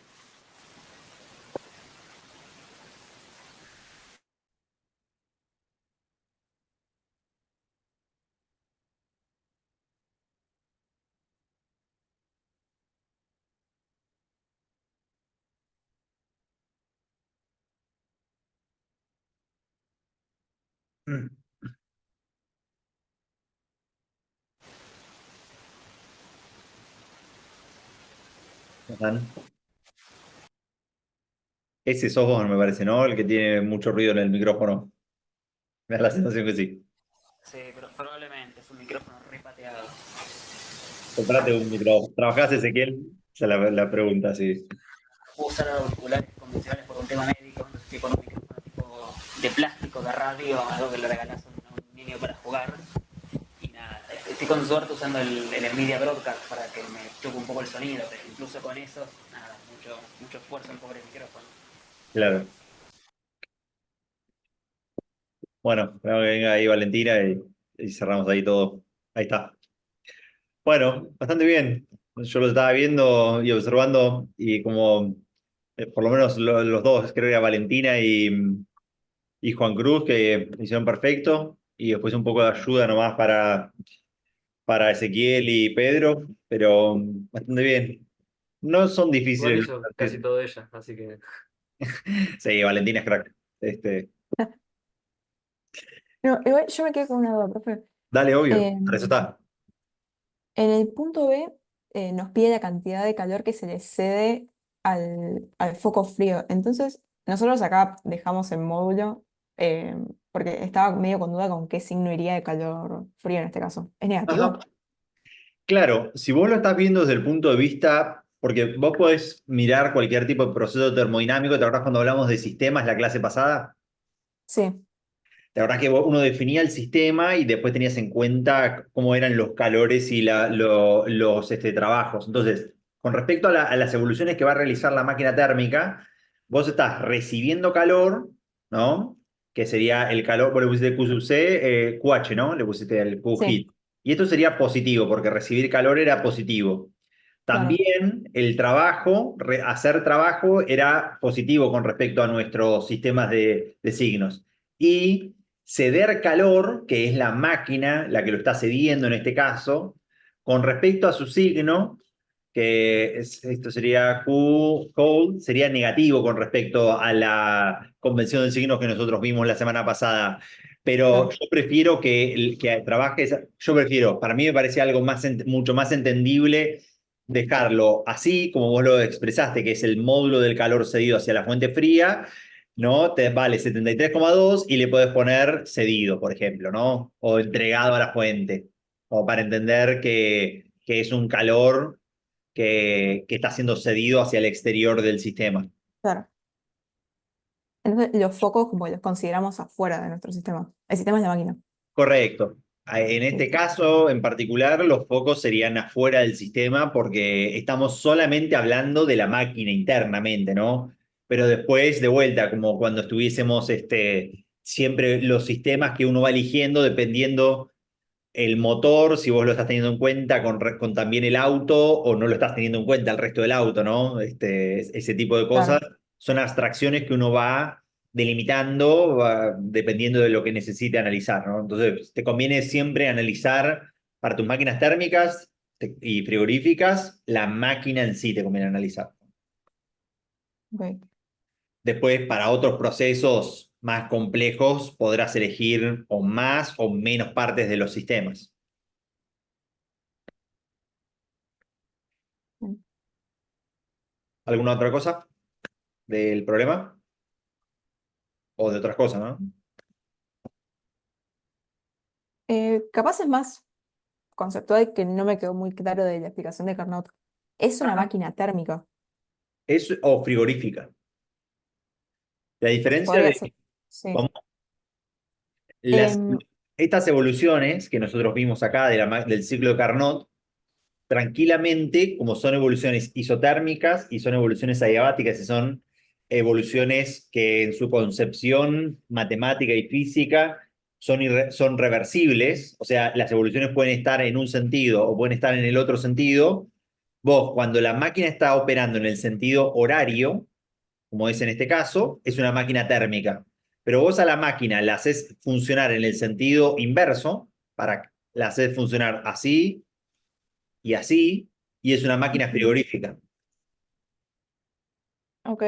Mm. Ajá. Ese sos vos, me parece, ¿no? El que tiene mucho ruido en el micrófono. Me da la sensación que sí. Sí, pero probablemente es un micrófono repateado. Comprate un micrófono. ¿Trabajás, Ezequiel? Esa es la pregunta, sí. Puedo usar auriculares convencionales por un tema médico, entonces estoy con un micrófono tipo de plástico de radio, algo que le regalás a un niño para jugar. Y nada, estoy con suerte usando el Nvidia Broadcast para que me choque un poco el sonido, pero incluso con eso, nada, mucho esfuerzo en el pobre micrófono. Claro. Bueno, esperamos que venga ahí Valentina y cerramos ahí todo. Ahí está. Bueno, bastante bien. Yo lo estaba viendo y observando y como por lo menos los dos, creo que era Valentina y Juan Cruz, que hicieron perfecto. Y después un poco de ayuda nomás para Ezequiel y Pedro, pero bastante bien. No son Igual difíciles. hizo casi todo ella, así que Sí, Valentina es crack. No, igual yo me quedé con una duda, profe. Dale, obvio, Eh, para eso está. en el punto B nos pide la cantidad de calor que se le cede al foco frío. Entonces, nosotros acá dejamos el módulo eh, porque estaba medio con duda con qué signo iría de calor frío en este caso. ¿Es Ajá. negativo? Claro, si vos lo estás viendo desde el punto de vista, porque vos podés mirar cualquier tipo de proceso termodinámico, ¿te acordás cuando hablamos de sistemas la clase pasada? Sí, La verdad que uno definía el sistema y después tenías en cuenta cómo eran los calores y los trabajos. Entonces, con respecto a las evoluciones que va a realizar la máquina térmica, vos estás recibiendo calor, ¿no? Que sería el calor, vos le pusiste Q sub C, QH, ¿no? Le pusiste el Q sí, heat. Y esto sería positivo, porque recibir calor era positivo. claro, También el trabajo, hacer trabajo era positivo con respecto a nuestros sistemas de signos. Y ceder calor, que es la máquina la que lo está cediendo en este caso, con respecto a su signo, esto sería Q cold, sería negativo con respecto a la convención de signos que nosotros vimos la semana pasada. Pero claro. yo prefiero que trabajes, yo prefiero, para mí me parece algo más, mucho más entendible dejarlo así, como vos lo expresaste, que es el módulo del calor cedido hacia la fuente fría, ¿no? Te vale 73,2 y le puedes poner cedido, por ejemplo, ¿no? O entregado a la fuente, o para entender que es un calor que está siendo cedido hacia el exterior del sistema. Claro. Entonces, los focos como los consideramos afuera de nuestro sistema. El sistema es la máquina. Correcto. En este Listo. caso en particular, los focos serían afuera del sistema porque estamos solamente hablando de la máquina internamente, ¿no? Pero después, de vuelta, como cuando estuviésemos siempre los sistemas que uno va eligiendo dependiendo el motor, si vos lo estás teniendo en cuenta con también el auto o no lo estás teniendo en cuenta el resto del auto, ¿no? Ese tipo de cosas Claro. son abstracciones que uno va delimitando dependiendo de lo que necesite analizar, ¿no? Entonces, te conviene siempre analizar para tus máquinas térmicas y frigoríficas, la máquina en sí te conviene analizar. Ok. Después, para otros procesos más complejos, podrás elegir o más o menos partes de los sistemas. ¿Alguna otra cosa del problema? O de otras cosas, ¿no? Capaz es más conceptual que no me quedó muy claro de la explicación de Carnot. Es una Ajá. máquina térmica. O frigorífica. La diferencia Podría ser. de Sí. cómo las, Em, estas evoluciones que nosotros vimos acá del ciclo de Carnot, tranquilamente, como son evoluciones isotérmicas y son evoluciones adiabáticas y son evoluciones que en su concepción matemática y física son reversibles, o sea, las evoluciones pueden estar en un sentido o pueden estar en el otro sentido. Vos, cuando la máquina está operando en el sentido horario, como es en este caso, es una máquina térmica. Pero vos a la máquina la haces funcionar en el sentido inverso, la haces funcionar así y así, y es una máquina Ujú. frigorífica. Ok.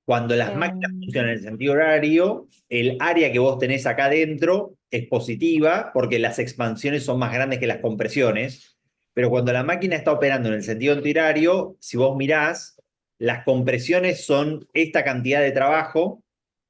Cuando las máquinas Em, funcionan en el sentido horario, el área que vos tenés acá adentro es positiva porque las expansiones son más grandes que las compresiones. Pero cuando la máquina está operando en el sentido antihorario, si vos mirás, las compresiones son esta cantidad de trabajo,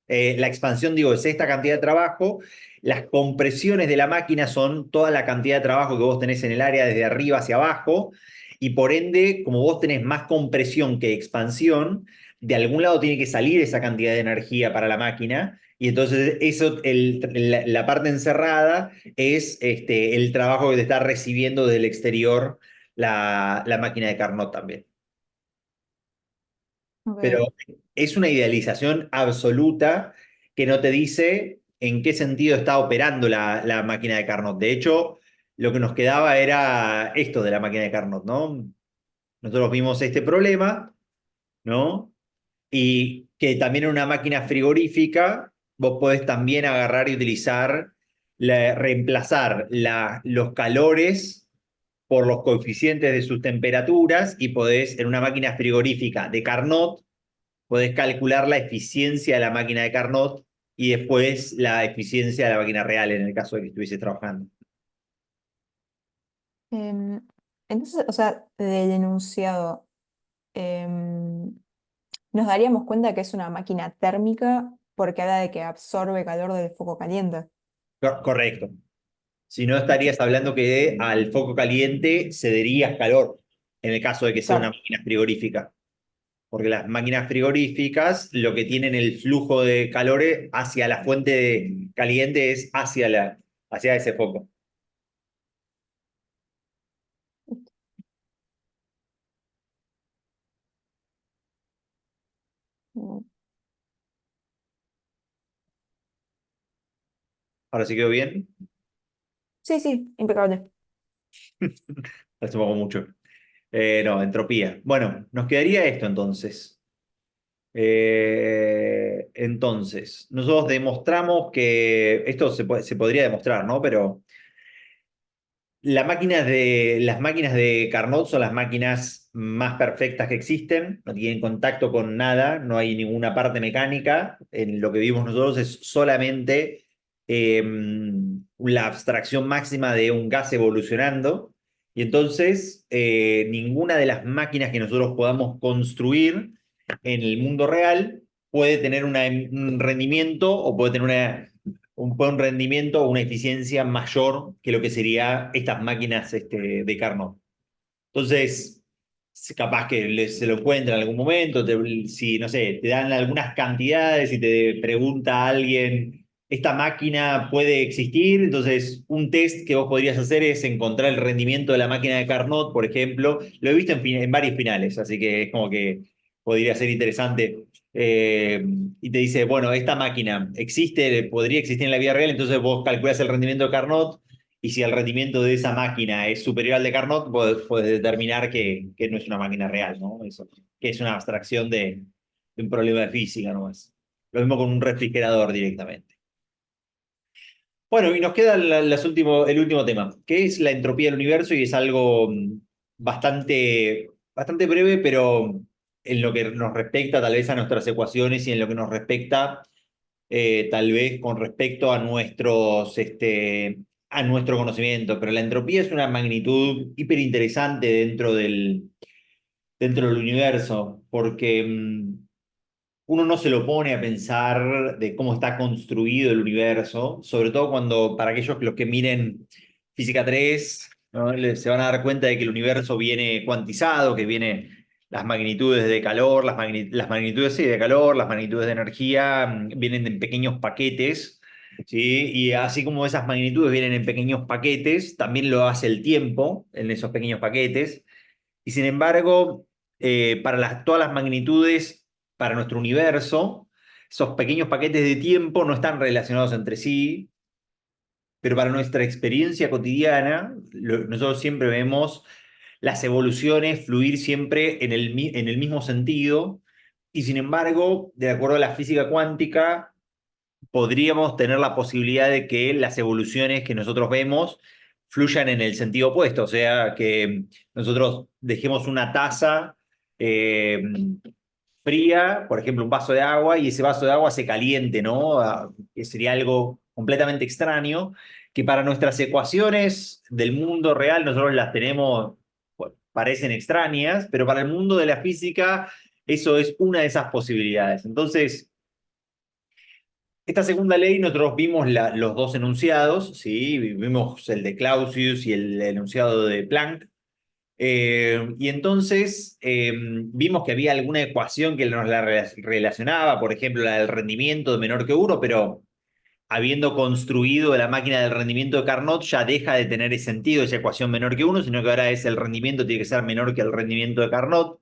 la expansión, digo, es esta cantidad de trabajo, las compresiones de la máquina son toda la cantidad de trabajo que vos tenés en el área desde arriba hacia abajo, y por ende, como vos tenés más compresión que expansión, de algún lado tiene que salir esa cantidad de energía para la máquina, y entonces eso, la parte encerrada es el trabajo que te está recibiendo del exterior la máquina de Carnot también. Pero ok. es una idealización absoluta que no te dice en qué sentido está operando la máquina de Carnot. De hecho, lo que nos quedaba era esto de la máquina de Carnot, ¿no? Nosotros vimos este problema, ¿no? Y que también en una máquina frigorífica vos podés también agarrar y utilizar, reemplazar los calores por los coeficientes de sus temperaturas y podés, en una máquina frigorífica de Carnot, podés calcular la eficiencia de la máquina de Carnot y después la eficiencia de la máquina real en el caso de que estuviese trabajando. Em, entonces, o sea, del enunciado, em, nos daríamos cuenta que es una máquina térmica porque habla de que absorbe calor del foco caliente. Correcto. Si no, estarías hablando que al foco caliente cederías calor en el caso de que sea una Claro. máquina frigorífica. Porque las máquinas frigoríficas lo que tienen el flujo de calores hacia la fuente caliente es hacia ese foco. Mm. Ahora sí quedó bien. Sí, sí, impecable. Hace poco mucho. No, entropía. Bueno, nos quedaría esto entonces. Entonces, nosotros demostramos que esto se podría demostrar, ¿no? Pero las máquinas de Carnot son las máquinas más perfectas que existen, no tienen contacto con nada, no hay ninguna parte mecánica. En lo que vimos nosotros es solamente la abstracción máxima de un gas evolucionando. Y entonces, ninguna de las máquinas que nosotros podamos construir en el mundo real puede tener un rendimiento o puede tener un buen rendimiento o una eficiencia mayor que lo que sería estas máquinas de Carnot. Entonces, capaz que se lo encuentra en algún momento, si, no sé, te dan algunas cantidades y te pregunta a alguien, ¿esta máquina puede existir? Entonces, un test que vos podrías hacer es encontrar el rendimiento de la máquina de Carnot, por ejemplo. Lo he visto en varios finales, así que es como que podría ser interesante. Y te dice, bueno, esta máquina existe, podría existir en la vida real, entonces vos calculás el rendimiento de Carnot y si el rendimiento de esa máquina es superior al de Carnot, puedes determinar que no es una máquina real, ¿no? Eso, que es una abstracción de un problema de física nomás. Lo mismo con un refrigerador directamente. Bueno, y nos queda el último tema, que es la entropía del universo, y es algo bastante breve, pero en lo que nos respecta tal vez a nuestras ecuaciones y en lo que nos respecta tal vez con respecto a nuestro conocimiento, pero la entropía es una magnitud hiper interesante dentro del universo, porque uno no se lo pone a pensar de cómo está construido el universo, sobre todo cuando para aquellos los que miren Física 3, ¿no? Se van a dar cuenta de que el universo viene cuantizado, que viene las magnitudes de calor, las magnitudes sí, de calor, las magnitudes de energía, vienen en pequeños paquetes, ¿sí? Y así como esas magnitudes vienen en pequeños paquetes, también lo hace el tiempo en esos pequeños paquetes. Y sin embargo, para todas las magnitudes, para nuestro universo, esos pequeños paquetes de tiempo no están relacionados entre sí, pero para nuestra experiencia cotidiana, nosotros siempre vemos las evoluciones fluir siempre en el mismo sentido, y sin embargo, de acuerdo a la física cuántica, podríamos tener la posibilidad de que las evoluciones que nosotros vemos fluyan en el sentido opuesto, o sea, que nosotros dejemos una taza eh, fría, por ejemplo, un vaso de agua, y ese vaso de agua se caliente, ¿no? Que sería algo completamente extraño, que para nuestras ecuaciones del mundo real nosotros las tenemos, bueno, parecen extrañas, pero para el mundo de la física eso es una de esas posibilidades. Entonces, esta segunda ley, nosotros vimos los dos enunciados, ¿sí? Vimos el de Clausius y el enunciado de Planck. Y entonces vimos que había alguna ecuación que nos la relacionaba, por ejemplo, la del rendimiento de menor que 1, pero habiendo construido la máquina del rendimiento de Carnot, ya deja de tener ese sentido esa ecuación menor que 1, sino que ahora es el rendimiento tiene que ser menor que el rendimiento de Carnot.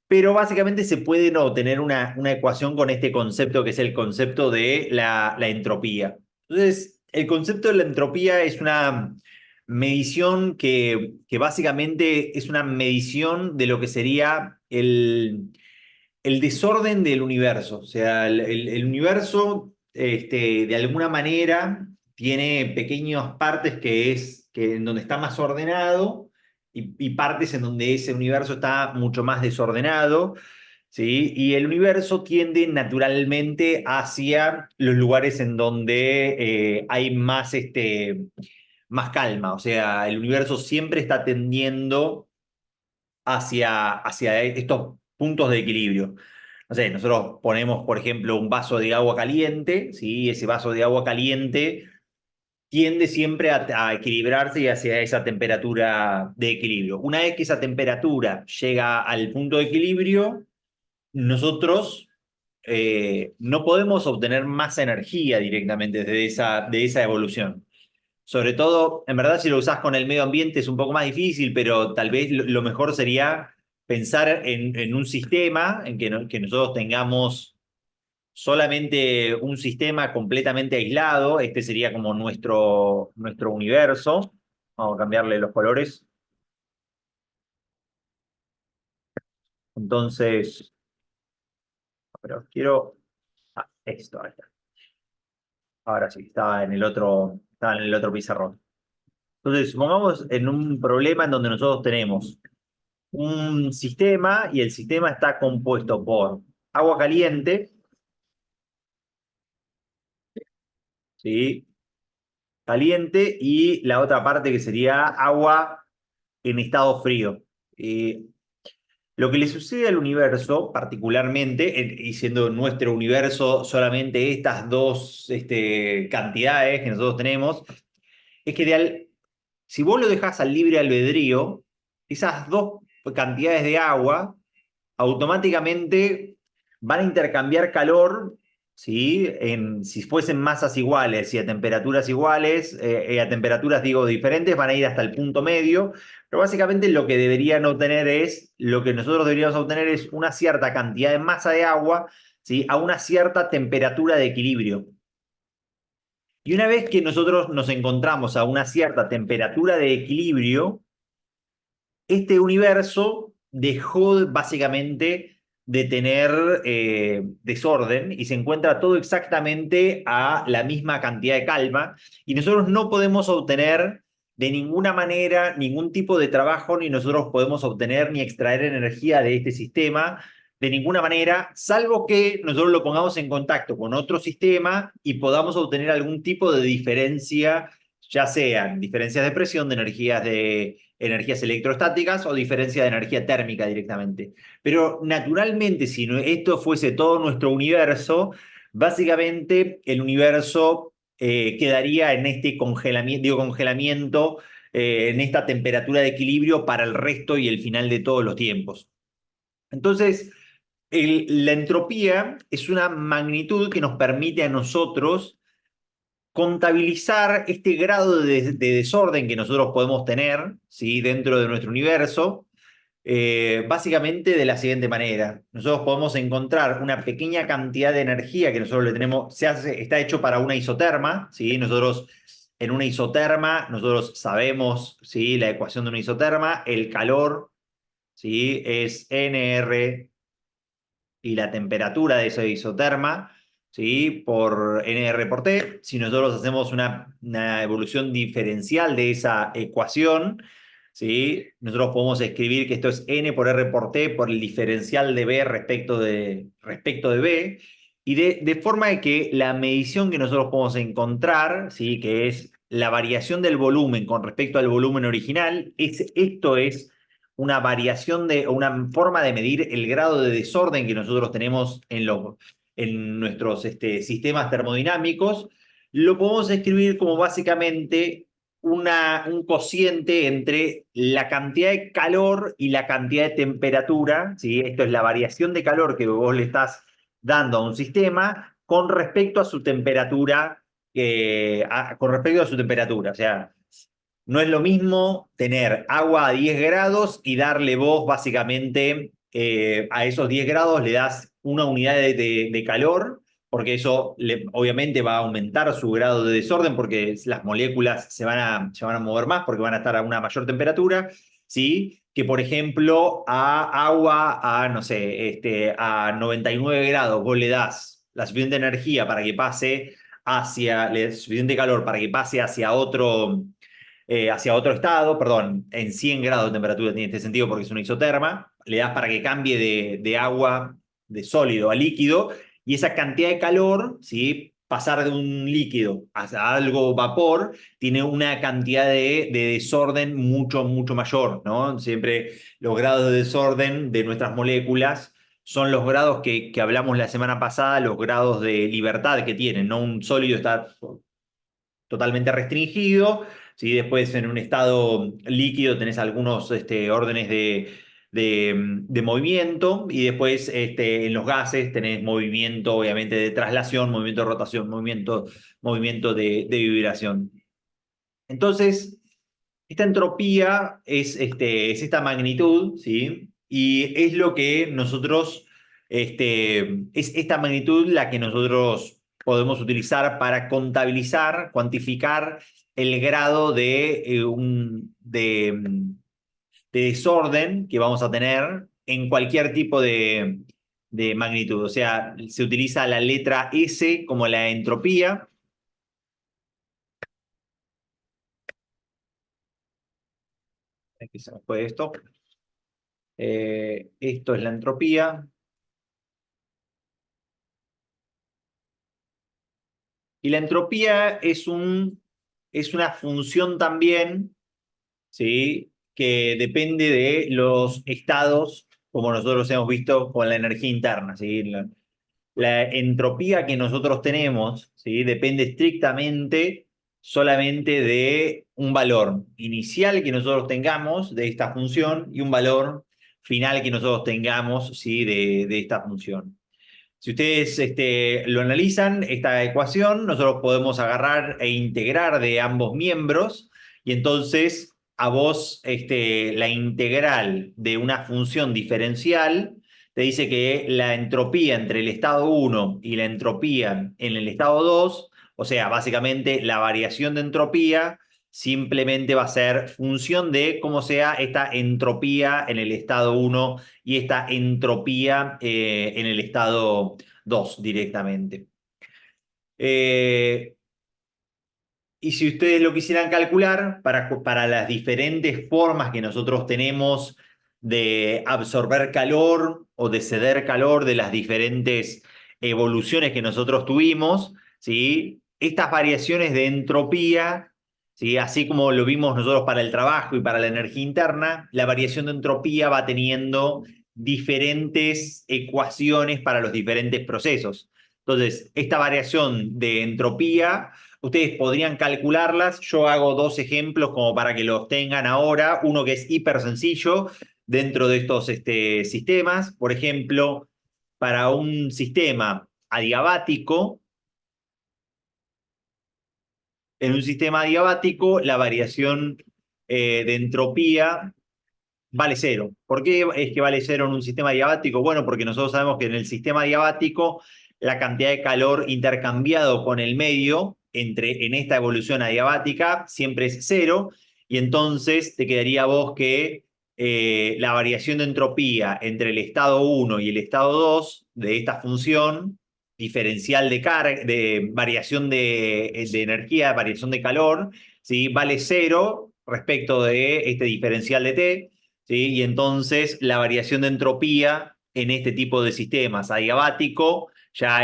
Pero básicamente se puede no tener una ecuación con este concepto que es el concepto de la entropía. Entonces, el concepto de la entropía es una medición que básicamente es una medición de lo que sería el desorden del universo. O sea, el universo de alguna manera tiene pequeñas partes en donde está más ordenado y partes en donde ese universo está mucho más desordenado, ¿sí? Y el universo tiende naturalmente hacia los lugares en donde hay más calma. O sea, el universo siempre está tendiendo hacia estos puntos de equilibrio. No sé, nosotros ponemos, por ejemplo, un vaso de agua caliente, ¿sí? Ese vaso de agua caliente tiende siempre a equilibrarse y hacia esa temperatura de equilibrio. Una vez que esa temperatura llega al punto de equilibrio, nosotros no podemos obtener más energía directamente de esa evolución. Sobre todo, en verdad, si lo usás con el medio ambiente es un poco más difícil, pero tal vez lo mejor sería pensar en un sistema en que nosotros tengamos solamente un sistema completamente aislado. Este sería como nuestro universo. Vamos a cambiarle los colores. Entonces, pero quiero... esto, ahí está. Ahora sí, estaba en el otro pizarrón. Entonces, supongamos en un problema en donde nosotros tenemos un sistema y el sistema está compuesto por agua caliente, ¿sí? Caliente, y la otra parte que sería agua en estado frío. Lo que le sucede al universo, particularmente, y siendo nuestro universo solamente estas dos cantidades que nosotros tenemos, es que si vos lo dejás al libre albedrío, esas dos cantidades de agua automáticamente van a intercambiar calor, ¿sí? Si fuesen masas iguales y a temperaturas iguales, a temperaturas, digo, diferentes, van a ir hasta el punto medio, pero básicamente lo que deberían obtener lo que nosotros deberíamos obtener es una cierta cantidad de masa de agua, ¿sí? A una cierta temperatura de equilibrio. Y una vez que nosotros nos encontramos a una cierta temperatura de equilibrio, este universo dejó básicamente de tener desorden y se encuentra todo exactamente a la misma cantidad de calma y nosotros no podemos obtener de ninguna manera ningún tipo de trabajo ni nosotros podemos obtener ni extraer energía de este sistema de ninguna manera, salvo que nosotros lo pongamos en contacto con otro sistema y podamos obtener algún tipo de diferencia, ya sean diferencias de presión, de energías electrostáticas o diferencia de energía térmica directamente. Pero naturalmente, si esto fuese todo nuestro universo, básicamente el universo quedaría en este congelamiento, en esta temperatura de equilibrio para el resto y el final de todos los tiempos. Entonces, la entropía es una magnitud que nos permite a nosotros contabilizar este grado de desorden que nosotros podemos tener, ¿sí? Dentro de nuestro universo, básicamente de la siguiente manera. Nosotros podemos encontrar una pequeña cantidad de energía que nosotros le tenemos, está hecho para una isoterma, ¿sí? Nosotros en una isoterma, nosotros sabemos, ¿sí? La ecuación de una isoterma, el calor, ¿sí? Es NR y la temperatura de esa isoterma, ¿sí? Por NR por T. Si nosotros hacemos una evolución diferencial de esa ecuación, ¿sí? Nosotros podemos escribir que esto es N por R por T por el diferencial de B respecto de B, y de forma de que la medición que nosotros podemos encontrar, ¿sí? Que es la variación del volumen con respecto al volumen original, esto es una variación o una forma de medir el grado de desorden que nosotros tenemos en nuestros sistemas termodinámicos, lo podemos escribir como básicamente un cociente entre la cantidad de calor y la cantidad de temperatura, ¿sí? Esto es la variación de calor que vos le estás dando a un sistema con respecto a su temperatura, o sea, no es lo mismo tener agua a 10 grados y darle vos básicamente a esos 10 grados le das una unidad de calor, porque eso obviamente va a aumentar su grado de desorden porque las moléculas se van a mover más porque van a estar a una mayor temperatura, ¿sí? Que por ejemplo a agua a, no sé, a 99 grados vos le das la suficiente energía para que pase suficiente calor para que pase hacia otro estado, perdón, en 100 grados de temperatura tiene este sentido porque es una isoterma, le das para que cambie de agua, de sólido a líquido, y esa cantidad de calor, ¿sí? Pasar de un líquido a algo vapor, tiene una cantidad de desorden mucho, mucho mayor, ¿no? Siempre los grados de desorden de nuestras moléculas son los grados que hablamos la semana pasada, los grados de libertad que tienen, ¿no? Un sólido está totalmente restringido, ¿sí? Después en un estado líquido tenés algunos órdenes de movimiento y después en los gases tenés movimiento obviamente de traslación, movimiento de rotación, movimiento de vibración. Entonces, esta entropía es esta magnitud, ¿sí? Y es lo que nosotros, es esta magnitud la que nosotros podemos utilizar para contabilizar, cuantificar el grado de desorden que vamos a tener en cualquier tipo de magnitud. O sea, se utiliza la letra S como la entropía. Aquí se me fue esto. Esto es la entropía. Y la entropía es una función también, ¿sí? Que depende de los estados como nosotros hemos visto con la energía interna, ¿sí? La entropía que nosotros tenemos, ¿sí? Depende estrictamente solamente de un valor inicial que nosotros tengamos de esta función y un valor final que nosotros tengamos, ¿sí? de esta función. Si ustedes lo analizan, esta ecuación, nosotros podemos agarrar e integrar de ambos miembros y entonces a vos la integral de una función diferencial te dice que la entropía entre el estado 1 y la entropía en el estado 2, o sea, básicamente la variación de entropía simplemente va a ser función de cómo sea esta entropía en el estado 1 y esta entropía en el estado 2 directamente. Y si ustedes lo quisieran calcular, para las diferentes formas que nosotros tenemos de absorber calor o de ceder calor de las diferentes evoluciones que nosotros tuvimos, ¿sí? Estas variaciones de entropía, ¿sí? Así como lo vimos nosotros para el trabajo y para la energía interna, la variación de entropía va teniendo diferentes ecuaciones para los diferentes procesos. Entonces, esta variación de entropía ustedes podrían calcularlas. Yo hago dos ejemplos como para que los tengan ahora. Uno que es hiper sencillo dentro de estos sistemas. Por ejemplo, para un sistema adiabático, en un sistema adiabático la variación de entropía vale cero. ¿Por qué es que vale cero en un sistema adiabático? Bueno, porque nosotros sabemos que en el sistema adiabático la cantidad de calor intercambiado con el medio en esta evolución adiabática siempre es cero, y entonces te quedaría a vos que la variación de entropía entre el estado 1 y el estado 2 de esta función diferencial de variación de energía, variación de calor, ¿sí? Vale cero respecto de este diferencial de T. ¿Sí? Y entonces la variación de entropía en este tipo de sistemas adiabático ya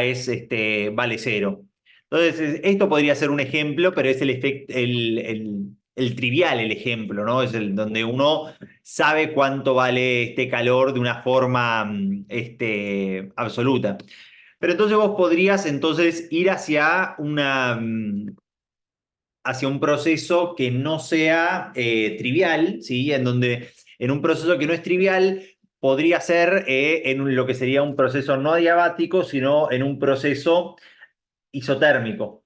vale cero. Entonces, esto podría ser un ejemplo, pero es el trivial el ejemplo, ¿no? Es el donde uno sabe cuánto vale este calor de una forma absoluta. Pero entonces vos podrías entonces ir hacia un proceso que no sea trivial, ¿sí? En donde en un proceso que no es trivial podría ser lo que sería un proceso no adiabático, sino en un proceso isotérmico,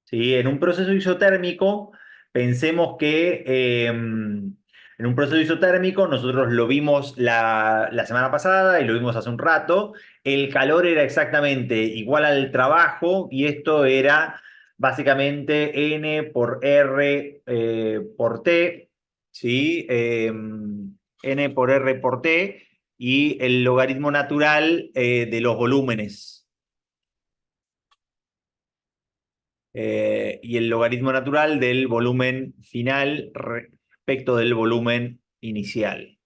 ¿sí? En un proceso isotérmico, pensemos que en un proceso isotérmico, nosotros lo vimos la semana pasada y lo vimos hace un rato, el calor era exactamente igual al trabajo y esto era básicamente N por R por T, ¿sí? N por R por T y el logaritmo natural de los volúmenes. Y el logaritmo natural del volumen final respecto del volumen inicial.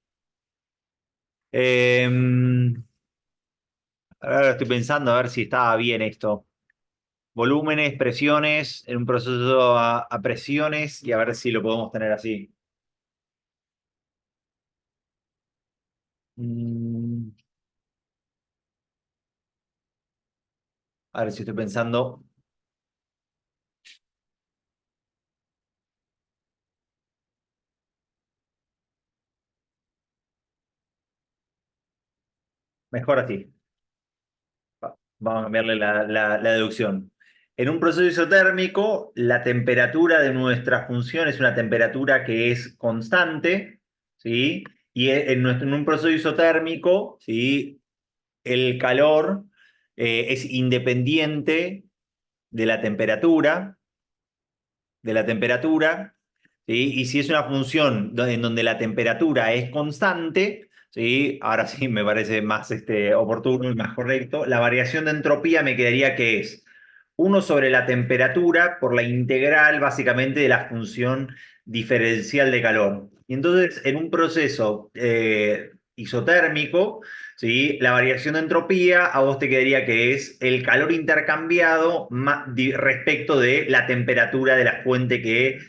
Ahora estoy pensando a ver si estaba bien esto. Volúmenes, presiones, en un proceso a presiones y a ver si lo podemos tener así. A ver si estoy pensando. Mejor así. Vamos a cambiarle la deducción. En un proceso isotérmico, la temperatura de nuestra función es una temperatura que es constante, ¿sí? Y en un proceso isotérmico, ¿sí? El calor es independiente de la temperatura, ¿sí? Y si es una función en donde la temperatura es constante, ¿sí? Ahora sí me parece más oportuno y más correcto, la variación de entropía me quedaría que es 1 sobre la temperatura por la integral básicamente de la función diferencial de calor. Y entonces en un proceso isotérmico, ¿sí? La variación de entropía a vos te quedaría que es el calor intercambiado respecto de la temperatura de la fuente que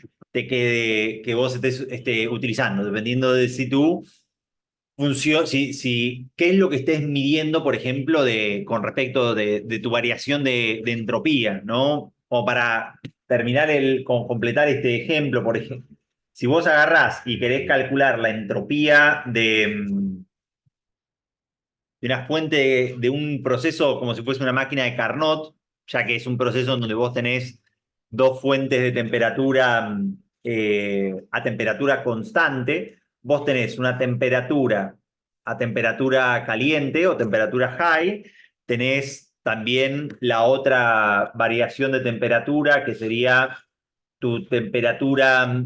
vos estés utilizando, dependiendo de si tú ¿Qué es lo que estés midiendo, por ejemplo, con respecto de tu variación de entropía, ¿no? O para terminar completar este ejemplo, por ejemplo, si vos agarrás y querés calcular la entropía de una fuente de un proceso como si fuese una máquina de Carnot, ya que es un proceso en donde vos tenés dos fuentes de temperatura a temperatura constante, vos tenés una temperatura a temperatura caliente o temperatura high, tenés también la otra variación de temperatura que sería tu temperatura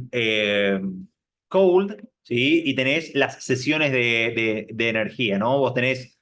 cold, ¿sí? Y tenés las sesiones de energía, ¿no? Vos tenés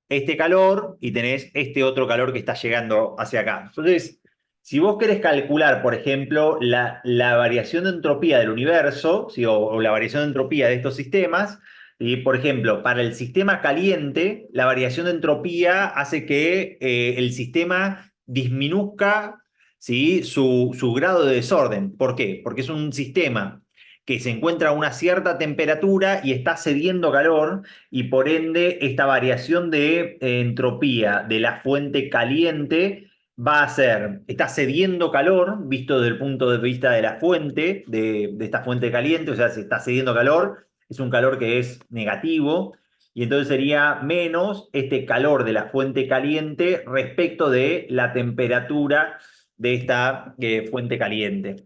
este calor y tenés este otro calor que está llegando hacia acá. Entonces, si vos querés calcular, por ejemplo, la variación de entropía del universo, ¿sí? o la variación de entropía de estos sistemas, ¿sí? Por ejemplo, para el sistema caliente, la variación de entropía hace que el sistema disminuzca, ¿sí? su grado de desorden. ¿Por qué? Porque es un sistema que se encuentra a una cierta temperatura y está cediendo calor, y por ende esta variación de entropía de la fuente caliente va a ser, está cediendo calor, visto desde el punto de vista de la fuente, de esta fuente caliente, o sea, se está cediendo calor, es un calor que es negativo, y entonces sería menos este calor de la fuente caliente respecto de la temperatura de esta fuente caliente.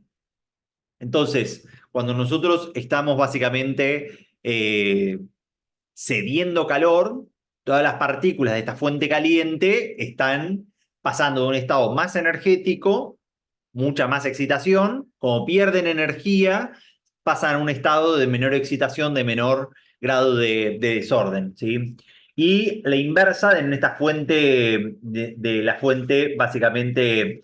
Entonces, cuando nosotros estamos básicamente cediendo calor, todas las partículas de esta fuente caliente están pasando de un estado más energético, mucha más excitación, como pierden energía, pasan a un estado de menor excitación, de menor grado de desorden, ¿sí? Y la inversa en esta fuente, de la fuente básicamente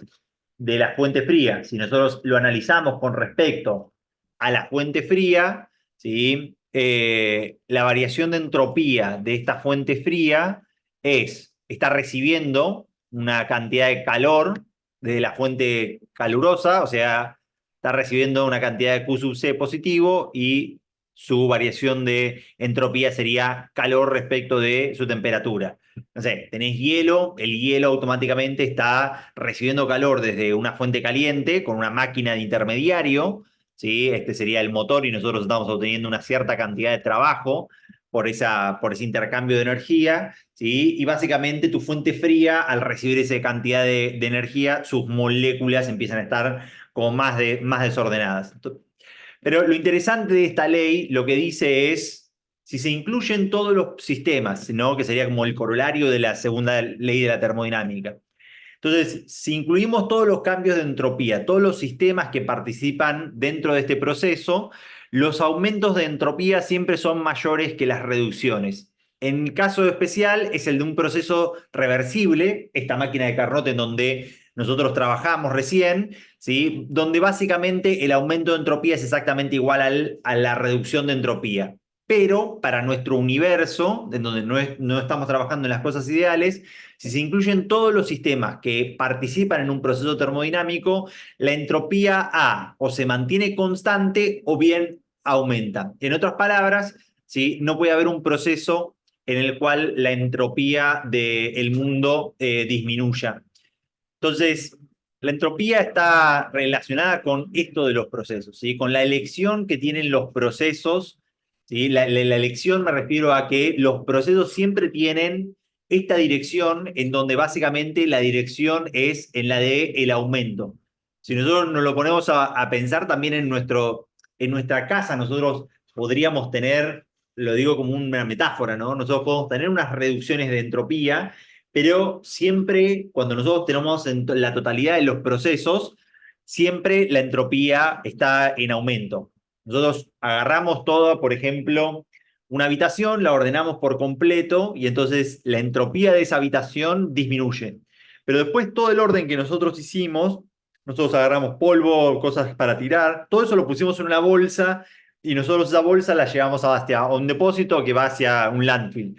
de la fuente fría. Si nosotros lo analizamos con respecto a la fuente fría, ¿sí? La variación de entropía de esta fuente fría está recibiendo una cantidad de calor de la fuente calurosa, o sea, está recibiendo una cantidad de Q sub C positivo, y su variación de entropía sería calor respecto de su temperatura. No sé, tenés hielo, el hielo automáticamente está recibiendo calor desde una fuente caliente con una máquina de intermediario, ¿sí? Este sería el motor, y nosotros estamos obteniendo una cierta cantidad de trabajo por ese intercambio de energía, ¿sí? Y básicamente tu fuente fría, al recibir esa cantidad de energía, sus moléculas empiezan a estar como más desordenadas. Pero lo interesante de esta ley, lo que dice es, si se incluyen todos los sistemas, ¿no? Que sería como el corolario de la segunda ley de la termodinámica. Entonces, si incluimos todos los cambios de entropía, todos los sistemas que participan dentro de este proceso, los aumentos de entropía siempre son mayores que las reducciones. En el caso especial es el de un proceso reversible, esta máquina de Carnot en donde nosotros trabajamos recién, ¿sí? Donde básicamente el aumento de entropía es exactamente igual a la reducción de entropía. Pero para nuestro universo, en donde no estamos trabajando en las cosas ideales, si se incluyen todos los sistemas que participan en un proceso termodinámico, la entropía A o se mantiene constante o bien aumenta. En otras palabras, ¿sí? No puede haber un proceso en el cual la entropía del mundo disminuya. Entonces, la entropía está relacionada con esto de los procesos, ¿sí? Con la elección que tienen los procesos, ¿sí? La elección, me refiero a que los procesos siempre tienen esta dirección, en donde básicamente la dirección es en la de el aumento. Si nosotros nos lo ponemos a pensar también en nuestra casa, nosotros podríamos tener, lo digo como una metáfora, ¿no? Nosotros podemos tener unas reducciones de entropía, pero siempre cuando nosotros tenemos la totalidad de los procesos, siempre la entropía está en aumento. Nosotros agarramos todo, por ejemplo, una habitación, la ordenamos por completo, y entonces la entropía de esa habitación disminuye. Pero después todo el orden que nosotros hicimos, nosotros agarramos polvo, cosas para tirar, todo eso lo pusimos en una bolsa, y nosotros esa bolsa la llevamos hacia un depósito que va hacia un landfill.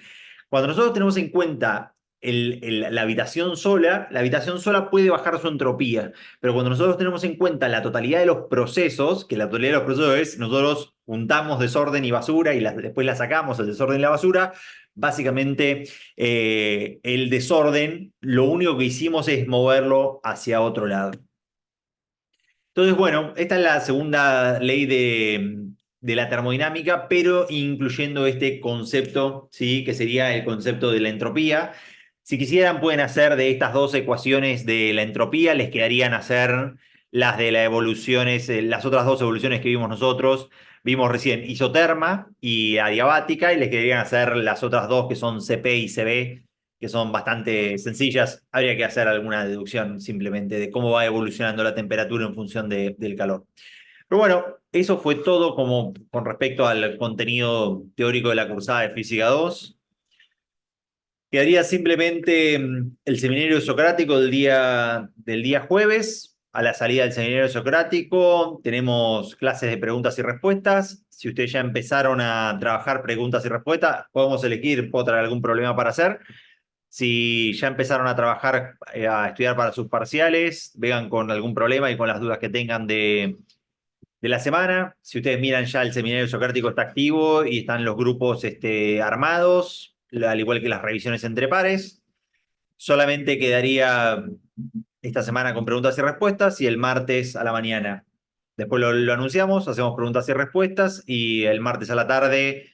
Cuando nosotros tenemos en cuenta la habitación sola puede bajar su entropía, pero cuando nosotros tenemos en cuenta la totalidad de los procesos, que la totalidad de los procesos es, nosotros juntamos desorden y basura y después la sacamos, el desorden y la basura, básicamente el desorden, lo único que hicimos es moverlo hacia otro lado. Entonces, bueno, esta es la segunda ley de la termodinámica, pero incluyendo este concepto, ¿sí? Que sería el concepto de la entropía. Si quisieran, pueden hacer de estas dos ecuaciones de la entropía, les quedarían hacer las de las evoluciones, las otras dos evoluciones que vimos nosotros. Vimos recién isoterma y adiabática, y les quedarían hacer las otras dos que son CP y CB, que son bastante sencillas. Habría que hacer alguna deducción simplemente de cómo va evolucionando la temperatura en función del calor. Pero bueno, eso fue todo como con respecto al contenido teórico de la cursada de Física 2. Quedaría simplemente el seminario socrático del día jueves. A la salida del seminario socrático tenemos clases de preguntas y respuestas. Si ustedes ya empezaron a trabajar preguntas y respuestas, podemos elegir, puedo traer algún problema para hacer. Si ya empezaron a trabajar, a estudiar para sus parciales, vengan con algún problema y con las dudas que tengan de la semana. Si ustedes miran, ya el seminario socrático está activo y están los grupos armados, al igual que las revisiones entre pares. Solamente quedaría esta semana con preguntas y respuestas y el martes a la mañana. Después lo anunciamos, hacemos preguntas y respuestas y el martes a la tarde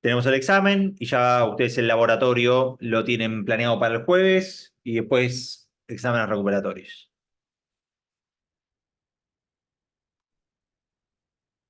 tenemos el examen y ya ustedes el laboratorio lo tienen planeado para el jueves y después exámenes recuperatorios.